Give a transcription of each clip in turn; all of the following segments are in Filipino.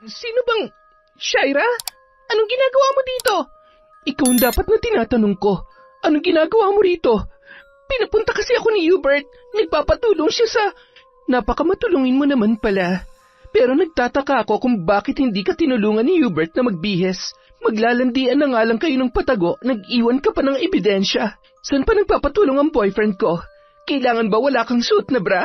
Sino bang... Shaira? Anong ginagawa mo dito? Ikaw ang dapat na tinatanong ko. Anong ginagawa mo rito? Pinapunta kasi ako ni Hubert. Nagpapatulong siya sa... Napakamatulungin mo naman pala. Pero nagtataka ako kung bakit hindi ka tinulungan ni Hubert na magbihes. Maglalandian na nga lang kayo ng patago, nag-iwan ka pa ng ebidensya. Saan pa nagpapatulong ang boyfriend ko? Kailangan ba wala kang suot na bra?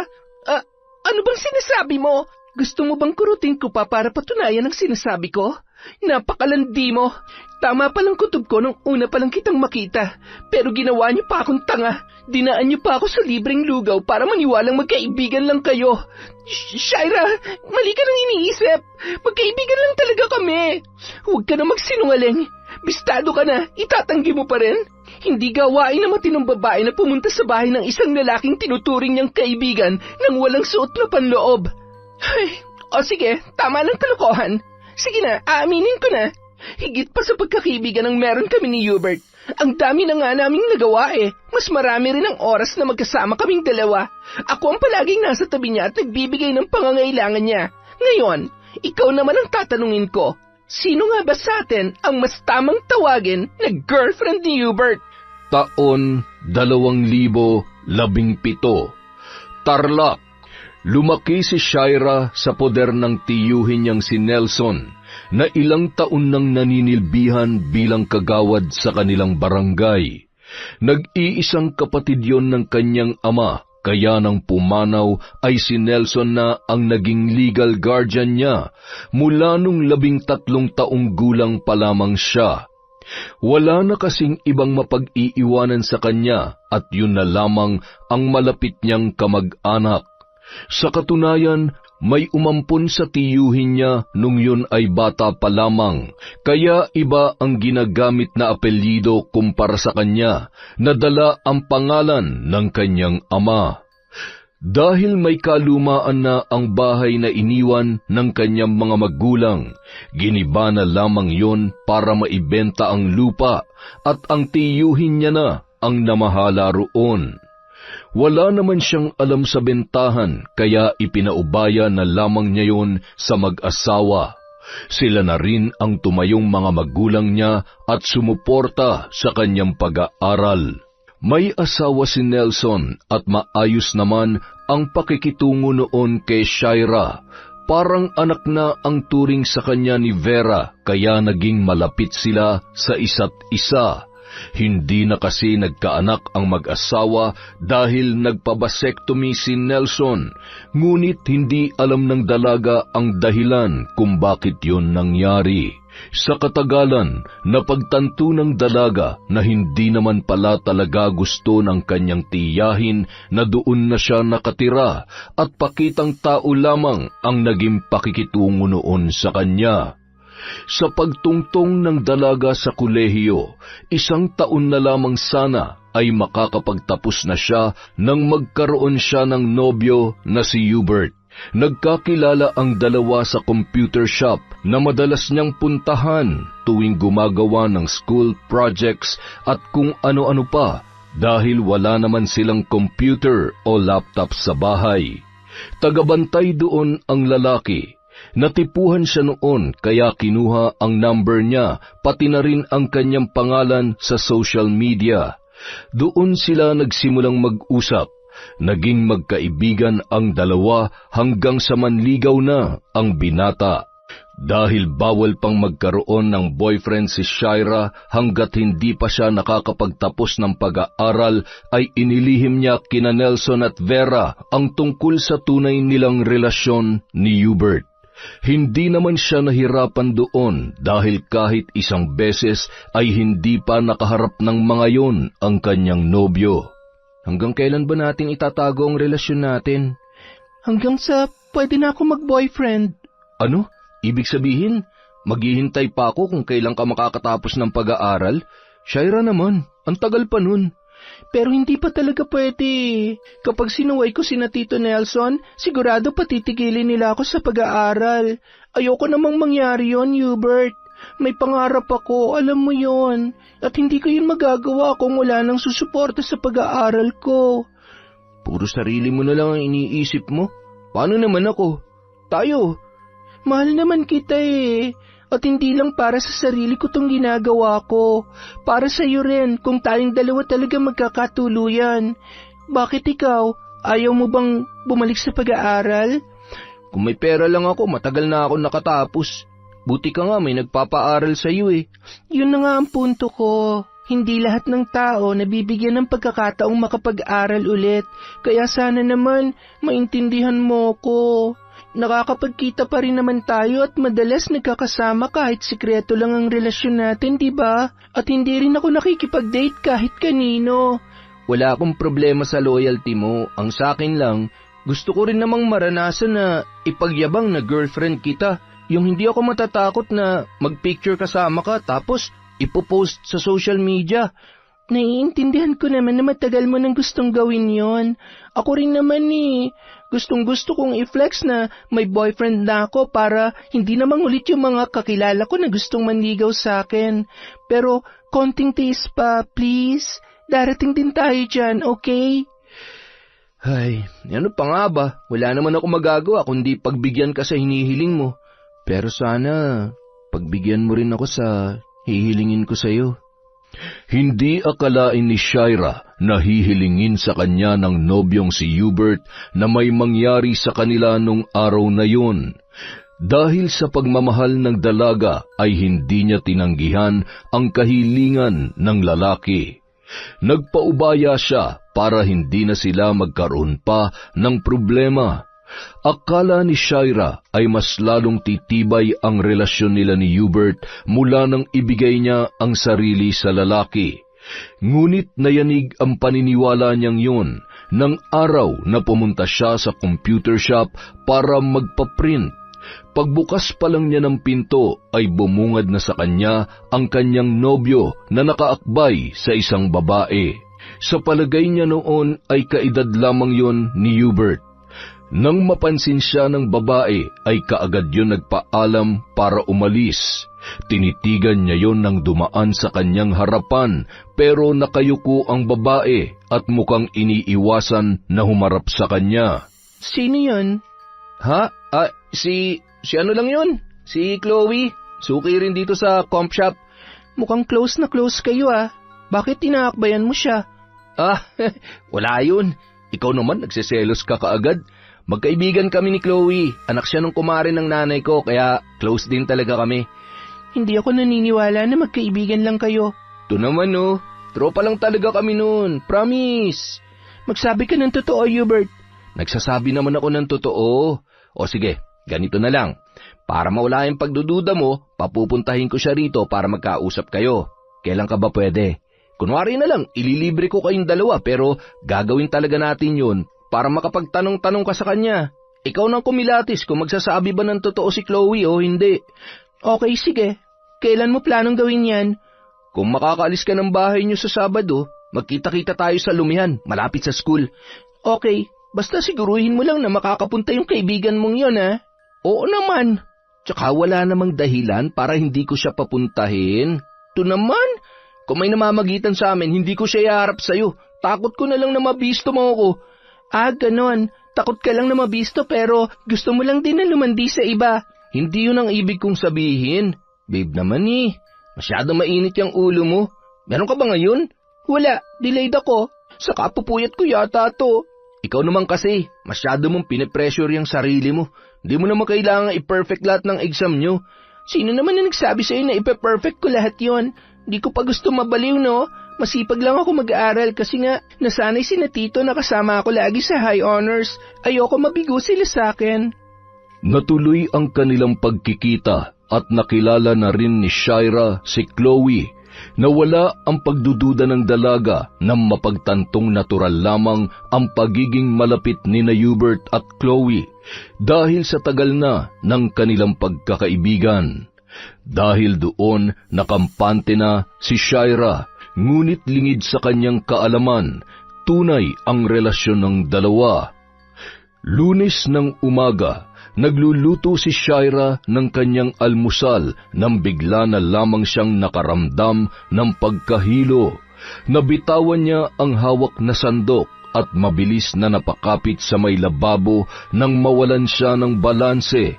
Ano bang sinasabi mo? Gusto mo bang kurutin ko pa para patunayan ang sinasabi ko? Napakalandi mo. Tama palang kutob ko nung una palang kitang makita. Pero ginawa niyo pa akong tanga. Dinaan niyo pa ako sa libreng lugaw para maniwalang magkaibigan lang kayo. Shaira, mali ka nang iniisip. Magkaibigan lang talaga kami. Huwag ka na magsinungaling. Bistado ka na, itatanggi mo pa rin. Hindi gawain na matinong babae na pumunta sa bahay ng isang lalaking tinuturing niyang kaibigan nang walang suot na panloob. Ay, sige, tama ng kalokohan. Sige na, aaminin ko na. Higit pa sa pagkakaibigan ang meron kami ni Hubert. Ang dami na nga naming nagawa eh. Mas marami rin ang oras na magkasama kaming dalawa. Ako ang palaging nasa tabi niya at nagbibigay ng pangangailangan niya. Ngayon, ikaw naman ang tatanungin ko. Sino nga ba sa atin ang mas tamang tawagin na girlfriend ni Hubert? Taon 2017. Tarlac. Lumaki si Shaira sa poder ng tiyuhin niyang si Nelson na ilang taon nang naninilbihan bilang kagawad sa kanilang barangay. Nag-iisang kapatid yon ng kanyang ama, kaya nang pumanaw ay si Nelson na ang naging legal guardian niya mula nung 13 taong gulang pa lamang siya. Wala na kasing ibang mapag-iiwanan sa kanya at yun na lamang ang malapit niyang kamag-anak. Sa katunayan, may umampon sa tiyuhin niya nung yun ay bata pa lamang, kaya iba ang ginagamit na apelyido kumpara sa kanya, na dala ang pangalan ng kanyang ama. Dahil may kalumaan na ang bahay na iniwan ng kanyang mga magulang, giniba na lamang yon para maibenta ang lupa at ang tiyuhin niya na ang namahala roon. Wala naman siyang alam sa bentahan, kaya ipinaubaya na lamang niya yon sa mag-asawa. Sila na rin ang tumayong mga magulang niya at sumuporta sa kanyang pag-aaral. May asawa si Nelson at maayos naman ang pakikitungo noon kay Shaira. Parang anak na ang turing sa kanya ni Vera, kaya naging malapit sila sa isa't isa. Hindi na kasi nagkaanak ang mag-asawa dahil nagpabasektomy si Nelson, ngunit hindi alam ng dalaga ang dahilan kung bakit yon nangyari. Sa katagalan, napagtanto ng dalaga na hindi naman pala talaga gusto ng kanyang tiyahin na doon na siya nakatira at pakitang tao lamang ang naging pakikitungo noon sa kanya. Sa pagtungtong ng dalaga sa kolehiyo, 1 taon na lamang sana ay makakapagtapos na siya nang magkaroon siya ng nobyo na si Hubert. Nagkakilala ang dalawa sa computer shop na madalas niyang puntahan tuwing gumagawa ng school projects at kung ano-ano pa dahil wala naman silang computer o laptop sa bahay. Tagabantay doon ang lalaki. Natipuhan siya noon kaya kinuha ang number niya pati na rin ang kanyang pangalan sa social media. Doon sila nagsimulang mag-usap. Naging magkaibigan ang dalawa hanggang sa manligaw na ang binata. Dahil bawal pang magkaroon ng boyfriend si Shaira hanggat hindi pa siya nakakapagtapos ng pag-aaral, ay inilihim niya kina Nelson at Vera ang tungkol sa tunay nilang relasyon ni Hubert. Hindi naman siya nahirapan doon dahil kahit 1 beses ay hindi pa nakaharap ng mga yon ang kanyang nobyo. Hanggang kailan ba nating itatago ang relasyon natin? Hanggang sa pwede na ako mag-boyfriend. Ano? Ibig sabihin, maghihintay pa ako kung kailan ka makakatapos ng pag-aaral? Shaira naman, ang tagal pa nun. Pero hindi pa talaga pwede. Kapag sinuway ko sina Tito Nelson, sigurado patitigilin nila ako sa pag-aaral. Ayoko namang mangyari yon, Hubert. May pangarap ako, alam mo yon. At hindi ko yun magagawa kung wala nang susuporta sa pag-aaral ko. Puro sarili mo na lang ang iniisip mo. Paano naman ako? Tayo. Mahal naman kita eh. At hindi lang para sa sarili ko tong ginagawa ko. Para sa'yo rin kung tayong dalawa talaga magkakatuluyan. Bakit ikaw? Ayaw mo bang bumalik sa pag-aaral? Kung may pera lang ako, matagal na ako nakatapos. Buti ka nga may nagpapaaral sa'yo eh. Yun na nga ang punto ko. Hindi lahat ng tao nabibigyan ng pagkakataong makapag-aral ulit. Kaya sana naman maintindihan mo ko. Nakakapagkita pa rin naman tayo at madalas nagkakasama kahit sikreto lang ang relasyon natin, di ba? At hindi rin ako nakikipag-date kahit kanino. Wala akong problema sa loyalty mo. Ang sakin lang, gusto ko rin namang maranasan na ipagyabang na girlfriend kita. Yung hindi ako matatakot na mag-picture kasama ka tapos ipopost sa social media. Naiintindihan ko naman na matagal mo nang gustong gawin yon. Ako rin naman eh. Gustong-gusto kong i-flex na may boyfriend na ako para hindi namang ulit yung mga kakilala ko na gustong manligaw sa akin. Pero konting tiis pa, please. Darating din tayo dyan, okay? Ay, ano pa nga ba? Wala naman ako magagawa kundi pagbigyan ka sa hinihiling mo. Pero sana, pagbigyan mo rin ako sa hihilingin ko sa'yo. Hindi akalain ni Shaira na hihilingin sa kanya ng nobyong si Hubert na may mangyari sa kanila nung araw na yun. Dahil sa pagmamahal ng dalaga ay hindi niya tinanggihan ang kahilingan ng lalaki. Nagpaubaya siya para hindi na sila magkaroon pa ng problema. Akala ni Shaira ay mas lalong titibay ang relasyon nila ni Hubert mula nang ibigay niya ang sarili sa lalaki. Ngunit nayanig ang paniniwala niyang yun ng araw na pumunta siya sa computer shop para magpaprint. Pagbukas pa lang niya ng pinto ay bumungad na sa kanya ang kanyang nobyo na nakaakbay sa isang babae. Sa palagay niya noon ay kaedad lamang yon ni Hubert. Nang mapansin siya ng babae ay kaagad yun nagpaalam para umalis. Tinitigan niya yon nang dumaan sa kanyang harapan pero nakayuko ang babae at mukhang iniiwasan na humarap sa kanya. Sino yun? Ha? Si ano lang yun? Si Chloe. Suki rin dito sa comp shop. Mukhang close na close kayo ah. Bakit tinaakbayan mo siya? Wala yun. Ikaw naman nagsiselos ka kaagad. Magkaibigan kami ni Chloe. Anak siya nung kumare ng nanay ko, kaya close din talaga kami. Hindi ako naniniwala na magkaibigan lang kayo. Ito naman oh, tropa lang talaga kami noon. Promise. Magsabi ka ng totoo, Hubert. Nagsasabi naman ako ng totoo. O sige, ganito na lang. Para mawala yung pagdududa mo, papupuntahin ko siya rito para magkausap kayo. Kailan ka ba pwede? Kunwari na lang, ililibre ko kayong dalawa pero gagawin talaga natin yun para makapagtanong-tanong ka sa kanya. Ikaw nang kumilatis kung magsasabi ba ng totoo si Chloe o hindi. Okay, sige. Kailan mo planong gawin yan? Kung makakaalis ka ng bahay niyo sa Sabado, magkita-kita tayo sa Lumihan, malapit sa school. Okay, basta siguruhin mo lang na makakapunta yung kaibigan mong yon ha? Oo naman. Tsaka wala namang dahilan para hindi ko siya papuntahin. Ito naman, kung may namamagitan sa amin, hindi ko siya iharap sa'yo. Takot ko na lang na mabisto mo ako. Ganon. Takot ka lang na mabisto pero gusto mo lang din na lumandi sa iba. Hindi yun ang ibig kong sabihin. Babe naman masyado mainit yung ulo mo. Meron ka ba ngayon? Wala, delayed ako. Saka pupuyat ko yata to. Ikaw naman kasi, masyado mong pinipressure yung sarili mo. Hindi mo naman kailangan i-perfect lahat ng exam nyo. Sino naman na nagsabi sa'yo na ipe-perfect ko lahat yon? Di ko pa gusto mabaliw, no? Masipag lang ako mag-aaral kasi nga nasanay sina Tito na kasama ako lagi sa high honors. Ayoko mabigo sila sa akin. Natuloy ang kanilang pagkikita at nakilala na rin ni Shaira si Chloe na wala ang pagdududa ng dalaga na mapagtantong natural lamang ang pagiging malapit ni na Hubert at Chloe dahil sa tagal na ng kanilang pagkakaibigan. Dahil doon nakampante na si Shaira, ngunit lingid sa kanyang kaalaman, tunay ang relasyon ng dalawa. Lunes ng umaga, nagluluto si Shaira ng kanyang almusal nang bigla na lamang siyang nakaramdam ng pagkahilo. Nabitawan niya ang hawak na sandok at mabilis na napakapit sa may lababo nang mawalan siya ng balanse.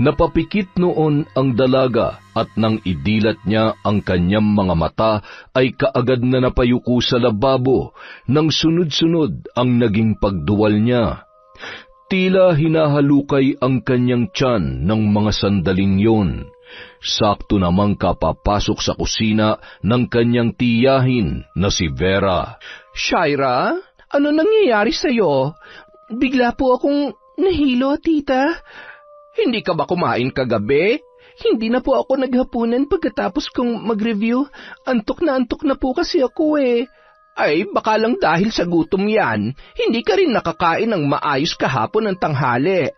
Napapikit noon ang dalaga at nang idilat niya ang kanyang mga mata ay kaagad na napayuko sa lababo nang sunod-sunod ang naging pagduwal niya. Tila hinahalukay ang kanyang tiyan ng mga sandaling yon. Sakto namang kapapasok sa kusina ng kanyang tiyahin na si Vera. Shaira, ano nangyayari sa'yo? Bigla po akong nahilo, tita. Hindi ka ba kumain kagabi? Hindi na po ako naghapunan pagkatapos kong mag-review. Antok na po kasi ako eh. Ay, baka lang dahil sa gutom yan. Hindi ka rin nakakain ng maayos kahapon ng tanghali.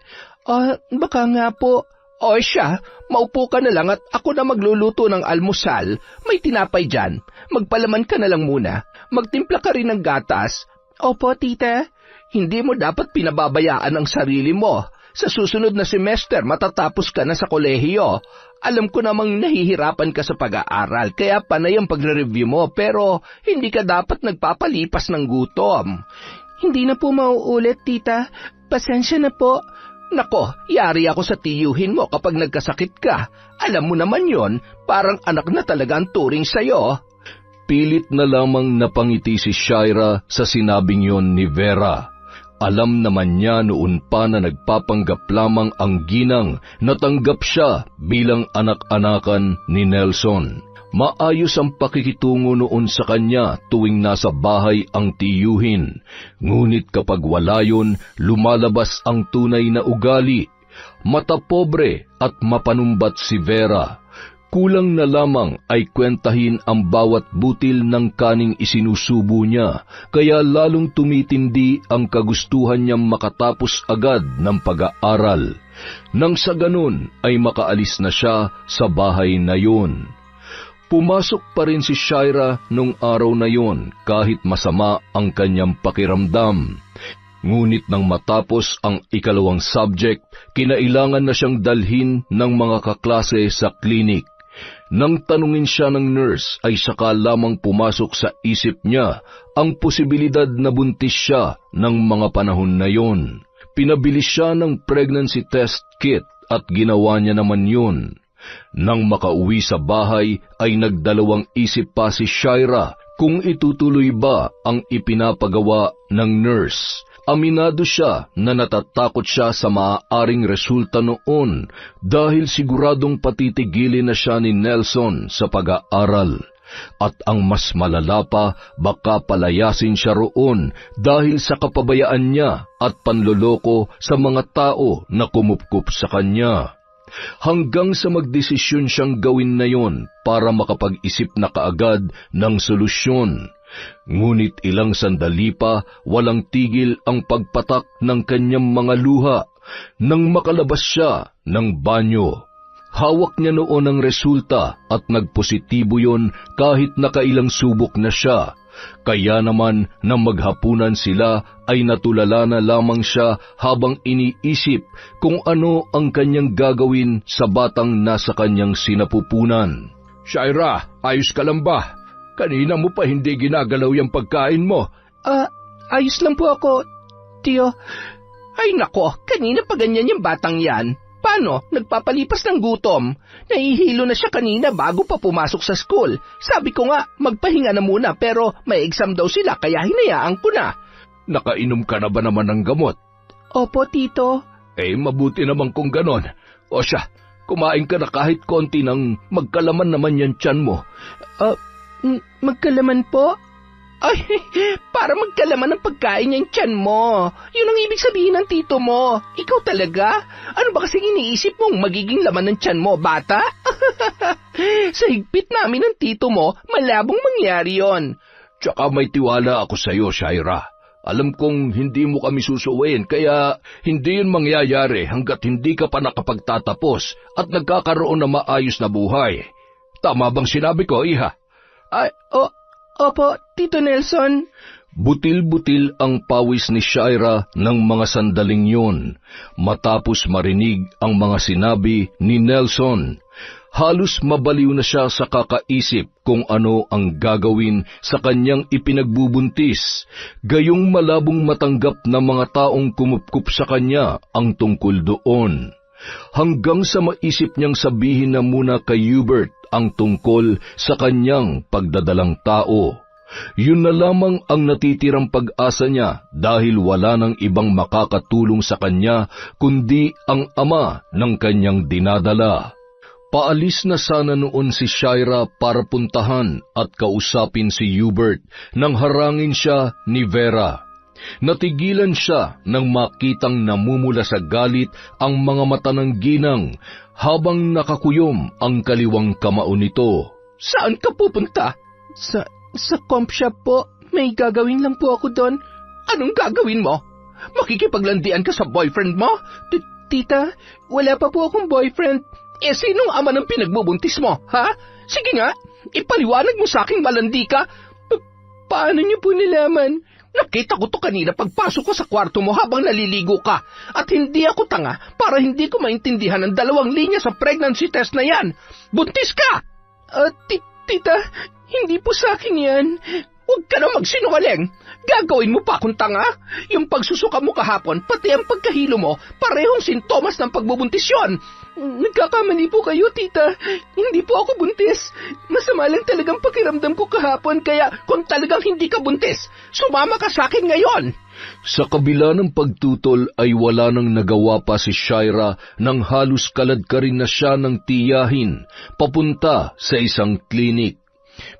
Baka nga po. O siya, maupo ka na lang at ako na magluluto ng almusal. May tinapay dyan. Magpalaman ka na lang muna. Magtimpla ka rin ng gatas. Opo, tita. Hindi mo dapat pinababayaan ang sarili mo. Sa susunod na semester, matatapos ka na sa kolehiyo. Alam ko namang nahihirapan ka sa pag-aaral, kaya panay ang pagre-review mo, pero hindi ka dapat nagpapalipas ng gutom. Hindi na po mauulit, tita. Pasensya na po. Nako, yari ako sa tiyuhin mo kapag nagkasakit ka. Alam mo naman yon, parang anak na talaga ang turing sa'yo. Pilit na lamang napangiti si Shaira sa sinabing yon ni Vera. Alam naman niya noon pa na nagpapanggap lamang ang ginang na tanggap siya bilang anak-anakan ni Nelson. Maayos ang pakikitungo noon sa kanya tuwing nasa bahay ang tiyuhin. Ngunit kapag wala yun, lumalabas ang tunay na ugali. Mata pobre at mapanumbat si Vera. Kulang na lamang ay kwentahin ang bawat butil ng kaning isinusubo niya, kaya lalong tumitindi ang kagustuhan niyang makatapos agad ng pag-aaral. Nang sa ganun ay makaalis na siya sa bahay na yun. Pumasok pa rin si Shaira nung araw na yon kahit masama ang kanyang pakiramdam. Ngunit nang matapos ang ikalawang subject, kinailangan na siyang dalhin ng mga kaklase sa klinik. Nang tanungin siya ng nurse ay saka lamang pumasok sa isip niya ang posibilidad na buntis siya ng mga panahon na yon. Pinabili siya ng pregnancy test kit at ginawa niya naman yun. Nang makauwi sa bahay ay nagdalawang isip pa si Shaira kung itutuloy ba ang ipinapagawa ng nurse. Aminado siya na natatakot siya sa maaaring resulta noon dahil siguradong patitigilin na siya ni Nelson sa pag-aaral. At ang mas malala pa, baka palayasin siya roon dahil sa kapabayaan niya at panloloko sa mga tao na kumupkup sa kanya. Hanggang sa magdesisyon siyang gawin na yon para makapag-isip na kaagad ng solusyon. Ngunit ilang sandali pa, walang tigil ang pagpatak ng kanyang mga luha nang makalabas siya ng banyo. Hawak niya noon ang resulta at nagpositibo yon kahit nakailang subok na siya. Kaya naman nang maghapunan sila ay natulala na lamang siya habang iniisip kung ano ang kanyang gagawin sa batang nasa kanyang sinapupunan. Shaira, ayos ka lang ba? Kanina mo pa hindi ginagalaw yung pagkain mo. Ayos lang po ako, tiyo. Ay nako, kanina pa ganyan yung batang yan. Paano? Nagpapalipas ng gutom. Nahihilo na siya kanina bago pa pumasok sa school. Sabi ko nga, magpahinga na muna pero may exam daw sila kaya hinayaan ko na. Nakainom ka na ba naman ng gamot? Opo, tito. Mabuti naman kung ganon. O siya, kumain ka na kahit konti nang magkalaman naman yan tiyan mo. Magkalaman po? Ay, para magkalaman ng pagkain yung tiyan mo. Yun ang ibig sabihin ng tito mo. Ikaw talaga? Ano ba kasing iniisip mong magiging laman ng tiyan mo, bata? Sa higpit namin ng tito mo, malabong mangyari yon. Tsaka may tiwala ako sa iyo, Shaira. Alam kong hindi mo kami susuwain, kaya hindi yun mangyayari hanggat hindi ka pa nakapagtatapos at nagkakaroon ng maayos na buhay. Tama bang sinabi ko, iha? Opo, Tito Nelson. Butil-butil ang pawis ni Shaira ng mga sandaling yun, matapos marinig ang mga sinabi ni Nelson. Halos mabaliw na siya sa kakaisip kung ano ang gagawin sa kanyang ipinagbubuntis, gayong malabong matanggap ng mga taong kumupkup sa kanya ang tungkol doon. hanggang sa maisip niyang sabihin na muna kay Hubert ang tungkol sa kanyang pagdadalang tao. Yun na lamang ang natitirang pag-asa niya dahil wala nang ibang makakatulong sa kanya kundi ang ama ng kanyang dinadala. Paalis na sana noon si Shira para puntahan at kausapin si Hubert nang harangin siya ni Vera. Natigilan siya nang makitang namumula sa galit ang mga mata ng ginang habang nakakuyom ang kaliwang kamao nito. Saan ka pupunta? Sa comp shop po. May gagawin lang po ako doon. Anong gagawin mo? Makikipaglandian ka sa boyfriend mo? Tita, wala pa po akong boyfriend. Sinong ama ng pinagbubuntis mo, ha? Sige nga, ipaliwanag mo sa aking malandi ka. Paano niyo po nalaman? Nakita ko to kanina pagpasok ko sa kwarto mo habang naliligo ka. At hindi ako tanga para hindi ko maintindihan ang 2 linya sa pregnancy test na yan. Buntis ka! Tita, hindi po sa akin yan. Huwag ka na magsinungaling. Gagawin mo pa akong tanga? Yung pagsusuka mo kahapon, pati ang pagkahilo mo, parehong sintomas ng pagbubuntis yun. Nagkakamali po kayo, tita. Hindi po ako buntis. Masama lang talagang pakiramdam ko kahapon, kaya kung talagang hindi ka buntis, sumama ka sa akin ngayon. Sa kabila ng pagtutol ay wala nang nagawa pa si Shira nang halos kalad ka rin na siya ng tiyahin papunta sa isang klinik.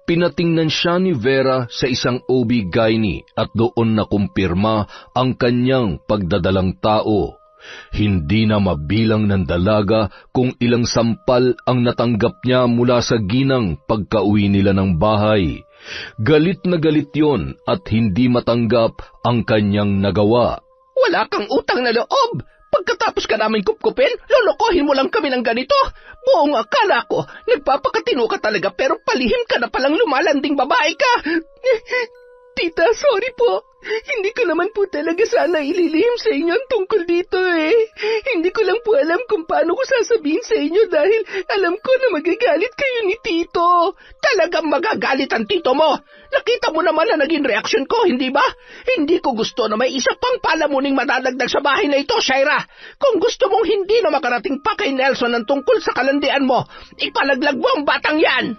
Pinatingnan siya ni Vera sa isang OB-GYN at doon nakumpirma ang kanyang pagdadalang tao. Hindi na mabilang ng dalaga kung ilang sampal ang natanggap niya mula sa ginang pagkauwi nila ng bahay. Galit na galit yon at hindi matanggap ang kanyang nagawa. Wala kang utang na loob. Pagkatapos ka namin kupkupin, lolokohin mo lang kami ng ganito. Buong akala ko, nagpapakatino ka talaga pero palihim ka na palang lumalanding babae ka. Tita, sorry po. Hindi ko naman po talaga sana ililihim sa inyo ang tungkol dito eh. Hindi ko lang po alam kung paano ko sasabihin sa inyo dahil alam ko na magagalit kayo ni Tito. Talagang magagalit ang tito mo. Nakita mo naman na naging reaksyon ko, hindi ba? Hindi ko gusto na may isa pang palamuning madadagdag sa bahay na ito, Shira. Kung gusto mong hindi na makarating pa kay Nelson ang tungkol sa kalandian mo, ipalaglag mo ang batang yan.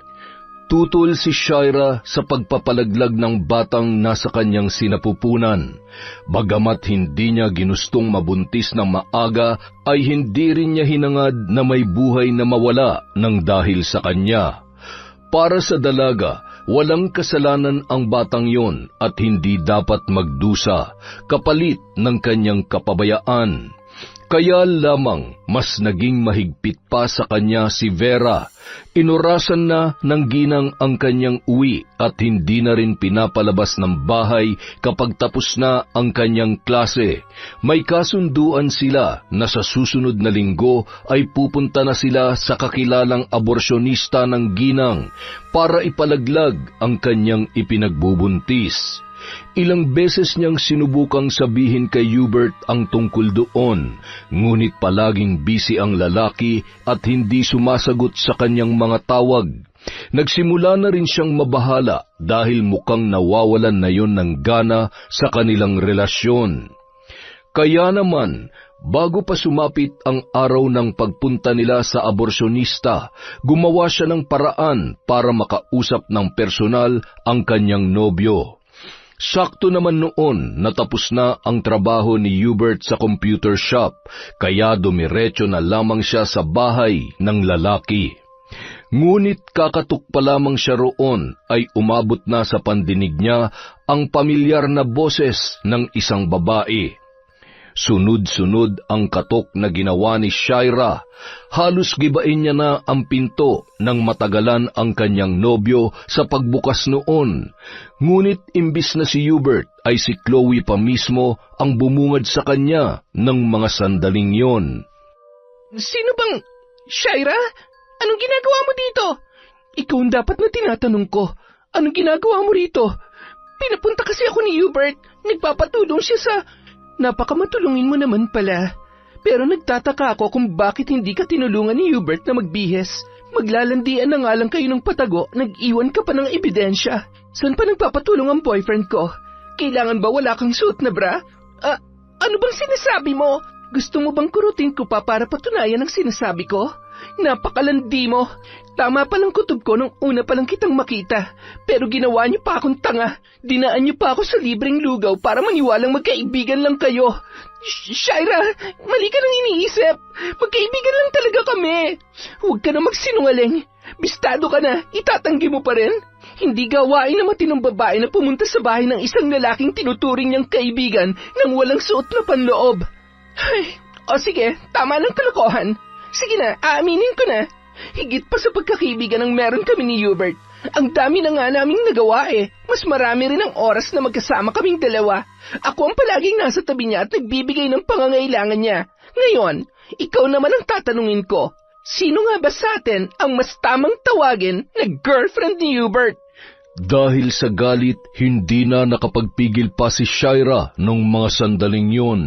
Tutol si Shira sa pagpapalaglag ng batang nasa kanyang sinapupunan. Bagamat hindi niya ginustong mabuntis ng maaga, ay hindi rin niya hinangad na may buhay na mawala ng dahil sa kanya. Para sa dalaga, walang kasalanan ang batang yon at hindi dapat magdusa, kapalit ng kanyang kapabayaan. Kaya lamang mas naging mahigpit pa sa kanya si Vera. Inurasan na ng ginang ang kanyang uwi at hindi na rin pinapalabas ng bahay kapag tapos na ang kanyang klase. May kasunduan sila na sa susunod na linggo ay pupunta na sila sa kakilalang aborsyonista ng ginang para ipalaglag ang kanyang ipinagbubuntis. Ilang beses niyang sinubukang sabihin kay Hubert ang tungkol doon, ngunit palaging busy ang lalaki at hindi sumasagot sa kanyang mga tawag. Nagsimula na rin siyang mabahala dahil mukhang nawawalan na yon ng gana sa kanilang relasyon. Kaya naman, bago pa sumapit ang araw ng pagpunta nila sa aborsyonista, gumawa siya ng paraan para makausap ng personal ang kanyang nobyo. Sakto naman noon natapos na ang trabaho ni Hubert sa computer shop, kaya dumiretso na lamang siya sa bahay ng lalaki. Ngunit kakatok pa lamang siya roon ay umabot na sa pandinig niya ang pamilyar na boses ng isang babae. Sunod-sunod ang katok na ginawa ni Shira. Halos gibain niya na ang pinto nang matagalan ang kanyang nobyo sa pagbukas noon. Ngunit imbis na si Hubert ay si Chloe pa mismo ang bumungad sa kanya ng mga sandaling yon. Sino bang... Shira? Anong ginagawa mo dito? Ikaw ang dapat na tinatanong ko. Anong ginagawa mo rito? Pinapunta kasi ako ni Hubert. Nagpapatulong siya sa... Napakamatulungin mo naman pala. Pero nagtataka ako kung bakit hindi ka tinulungan ni Hubert na magbihes. Maglalandian na nga lang kayo ng patago, nag-iwan ka pa ng ebidensya. Saan pa nagpapatulong ang boyfriend ko? Kailangan ba wala kang suot na bra? Ano bang sinasabi mo? Gusto mo bang kurutin ko pa para patunayan ang sinasabi ko? Napakalandi mo. Tama palang kutob ko nung una palang kitang makita. Pero ginawa niyo pa akong tanga. Dinaan niyo pa ako sa libreng lugaw para maniwalang magkaibigan lang kayo. Shaira, mali ka nang iniisip. Magkaibigan lang talaga kami. Huwag ka na magsinungaling. Bistado ka na, itatanggi mo pa rin? Hindi gawain na matinong babae na pumunta sa bahay ng isang lalaking tinuturing niyang kaibigan nang walang suot na panloob. Ay, o sige, tama ng kalokohan. Sige na, aaminin ko na. Higit pa sa pagkakaibigan ang meron kami ni Hubert. Ang dami na nga naming nagawa eh. Mas marami rin ang oras na magkasama kaming dalawa. Ako ang palaging nasa tabi niya at nagbibigay ng pangangailangan niya. Ngayon, ikaw naman ang tatanungin ko. Sino nga ba sa atin ang mas tamang tawagin na girlfriend ni Hubert? Dahil sa galit, hindi na nakapagpigil pa si Shaira nung mga sandaling yun.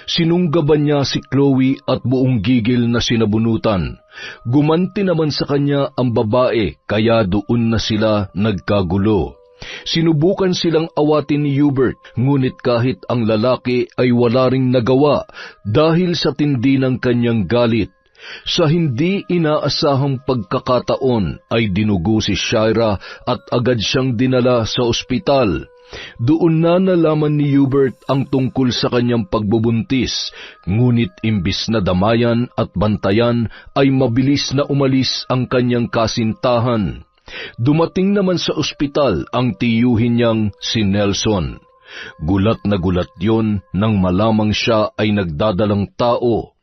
Sinunggaban niya si Chloe at buong gigil na sinabunutan. Gumanti naman sa kanya ang babae, kaya doon na sila nagkagulo. Sinubukan silang awatin ni Hubert, ngunit kahit ang lalaki ay wala ring nagawa dahil sa tindi ng kanyang galit. Sa hindi inaasahang pagkakataon ay dinugo si Shaira at agad siyang dinala sa ospital. Doon na nalaman ni Hubert ang tungkol sa kanyang pagbubuntis, ngunit imbis na damayan at bantayan ay mabilis na umalis ang kanyang kasintahan. Dumating naman sa ospital ang tiyuhin niyang si Nelson. Gulat na gulat yon nang malamang siya ay nagdadalang tao.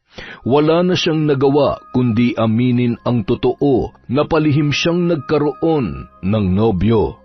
Wala na siyang nagawa kundi aminin ang totoo na palihim siyang nagkaroon ng nobyo.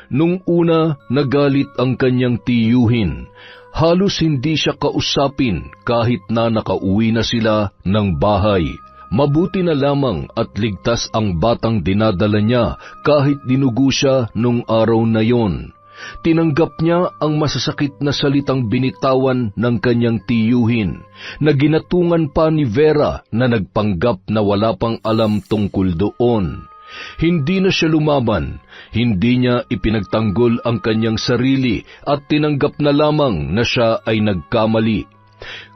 Nung una, nagalit ang kanyang tiyuhin. Halos hindi siya kausapin kahit na nakauwi na sila ng bahay. Mabuti na lamang at ligtas ang batang dinadala niya kahit dinugo siya nung araw na yon. Tinanggap niya ang masasakit na salitang binitawan ng kanyang tiyuhin, na ginatungan pa ni Vera na nagpanggap na wala pang alam tungkol doon. Hindi na siya lumaban, hindi niya ipinagtanggol ang kanyang sarili at tinanggap na lamang na siya ay nagkamali.